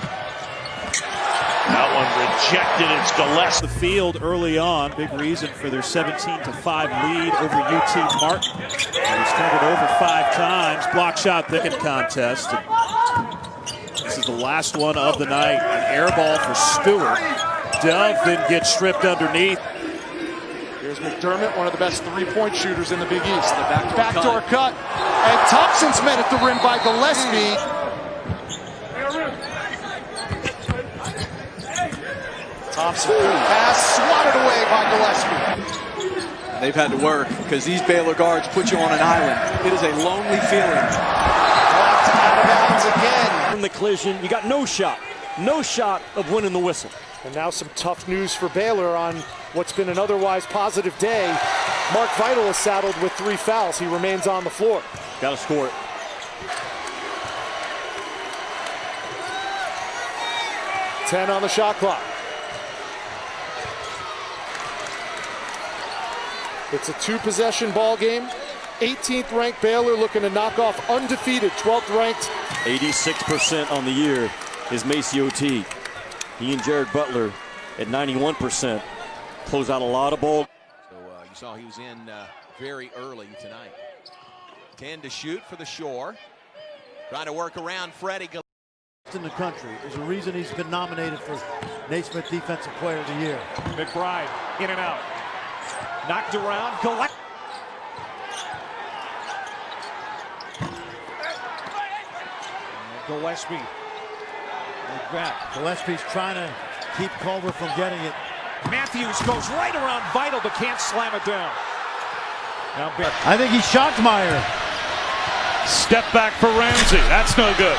That one rejected. It's Gillespie. The field early on, big reason for their 17-5 lead over UT Martin. He's turned it over 5 times. Block shot the contest. This is the last one of the night. An air ball for Stewart. Dove then gets stripped underneath. Here's McDermott, one of the best three-point shooters in the Big East. The backdoor cut. And Thompson's met at the rim by Gillespie. Thompson pass swatted away by Gillespie. They've had to work because these Baylor guards put you on an island. It is a lonely feeling. Blocked out of bounds again. From the collision, you got no shot of winning the whistle. And now some tough news for Baylor on what's been an otherwise positive day. Mark Vital is saddled with 3 fouls. He remains on the floor. Got to score it. Ten on the shot clock. It's a 2-possession ball game. 18th ranked Baylor looking to knock off undefeated 12th ranked. 86% on the year is Macy O.T. He and Jared Butler at 91% close out a lot of ball. So you saw he was in very early tonight. 10 to shoot for the Shore. Trying to work around Freddie. In the country. There's a reason he's been nominated for Naismith Defensive Player of the Year. McBride in and out. Knocked around. Gillespie. Like that. Gillespie's trying to keep Culver from getting it. Matthews goes right around Vital, but can't slam it down. Now I think he shocked Meyer. Step back for Ramsey. That's no good.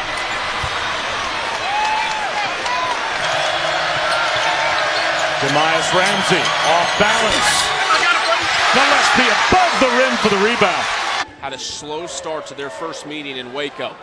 Jemias Ramsey off balance. Gillespie above the rim for the rebound. Had a slow start to their first meeting in Waco.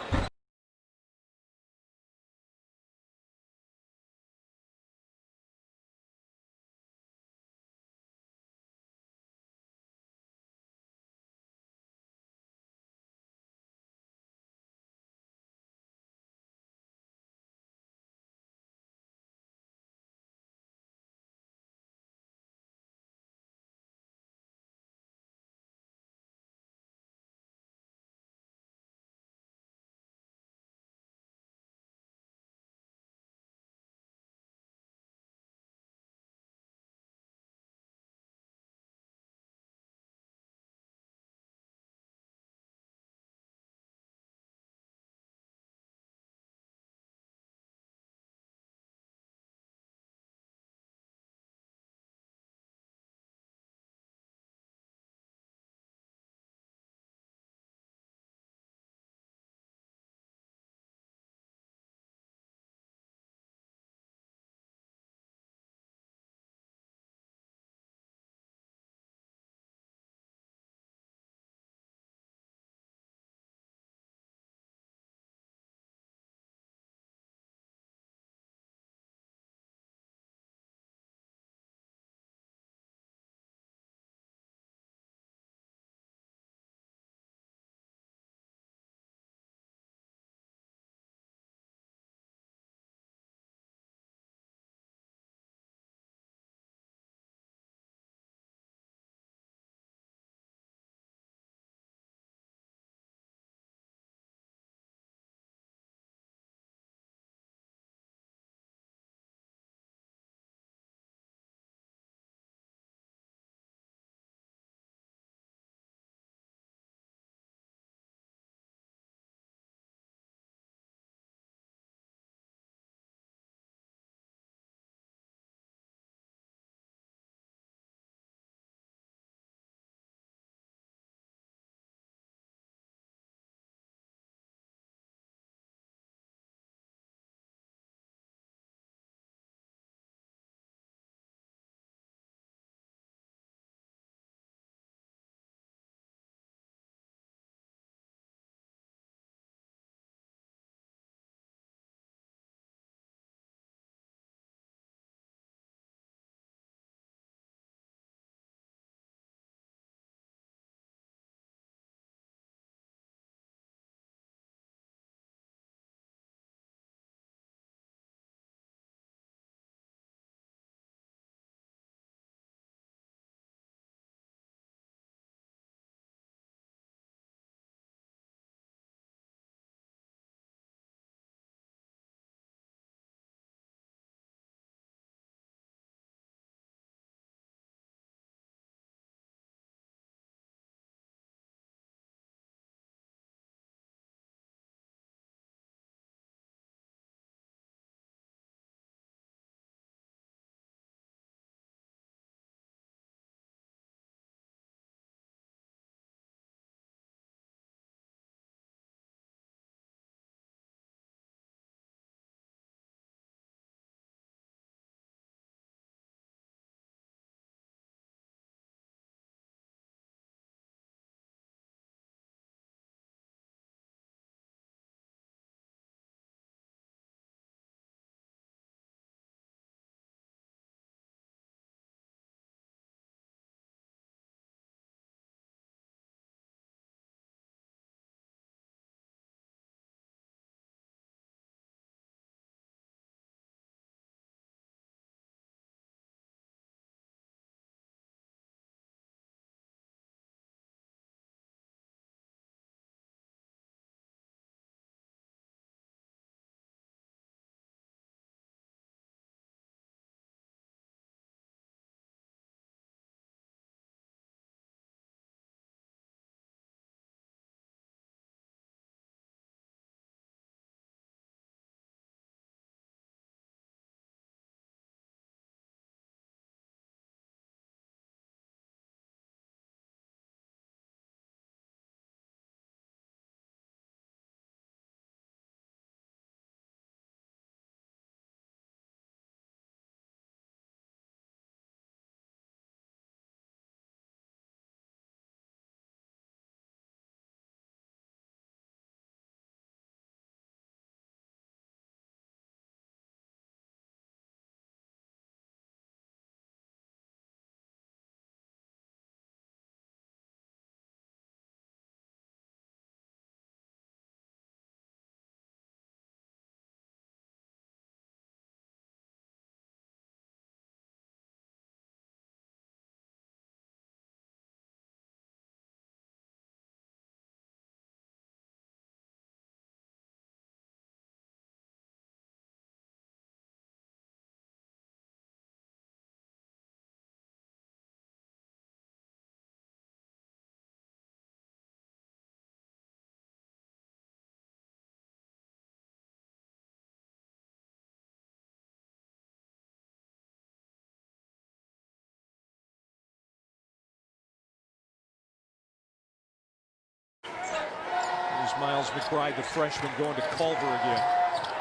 Miles McBride, the freshman, going to Culver again.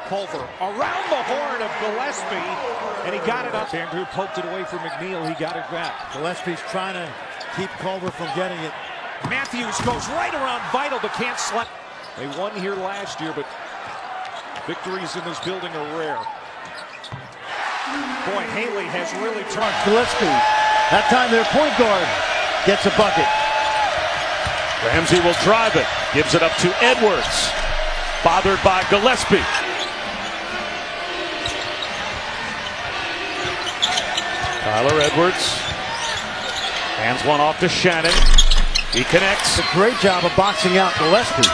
Culver around the horn of Gillespie, and he got it up. Andrew poked it away from McNeil. He got it back. Gillespie's trying to keep Culver from getting it. Matthews goes right around Vital, but can't slap. They won here last year, but victories in this building are rare. Boy, Haley has really turned. Gillespie, that time their point guard gets a bucket. Ramsey will drive it, gives it up to Edwards. Bothered by Gillespie. Tyler Edwards hands one off to Shannon. He connects. A great job of boxing out Gillespie.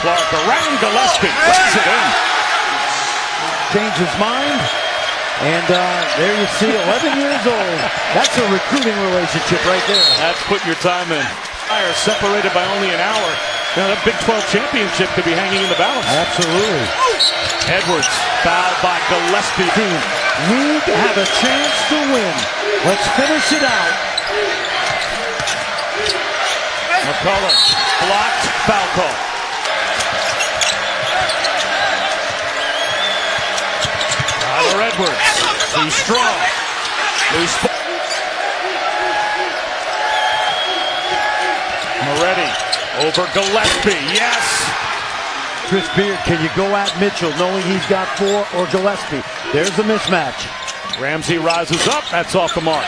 Clark around Gillespie, puts it in. Changed his mind. And there you see, 11 years old. That's a recruiting relationship right there. That's putting your time in. Fire separated by only an hour. Now that Big 12 championship could be hanging in the balance. Absolutely. Edwards fouled by Gillespie. We have a chance to win. Let's finish it out. McCullough blocked, foul call. Tyler Edwards, too strong. Loose. Moretti over Gillespie, yes. Chris Beard, can you go at Mitchell knowing he's got 4 or Gillespie? There's the mismatch. Ramsey rises up, that's off the mark.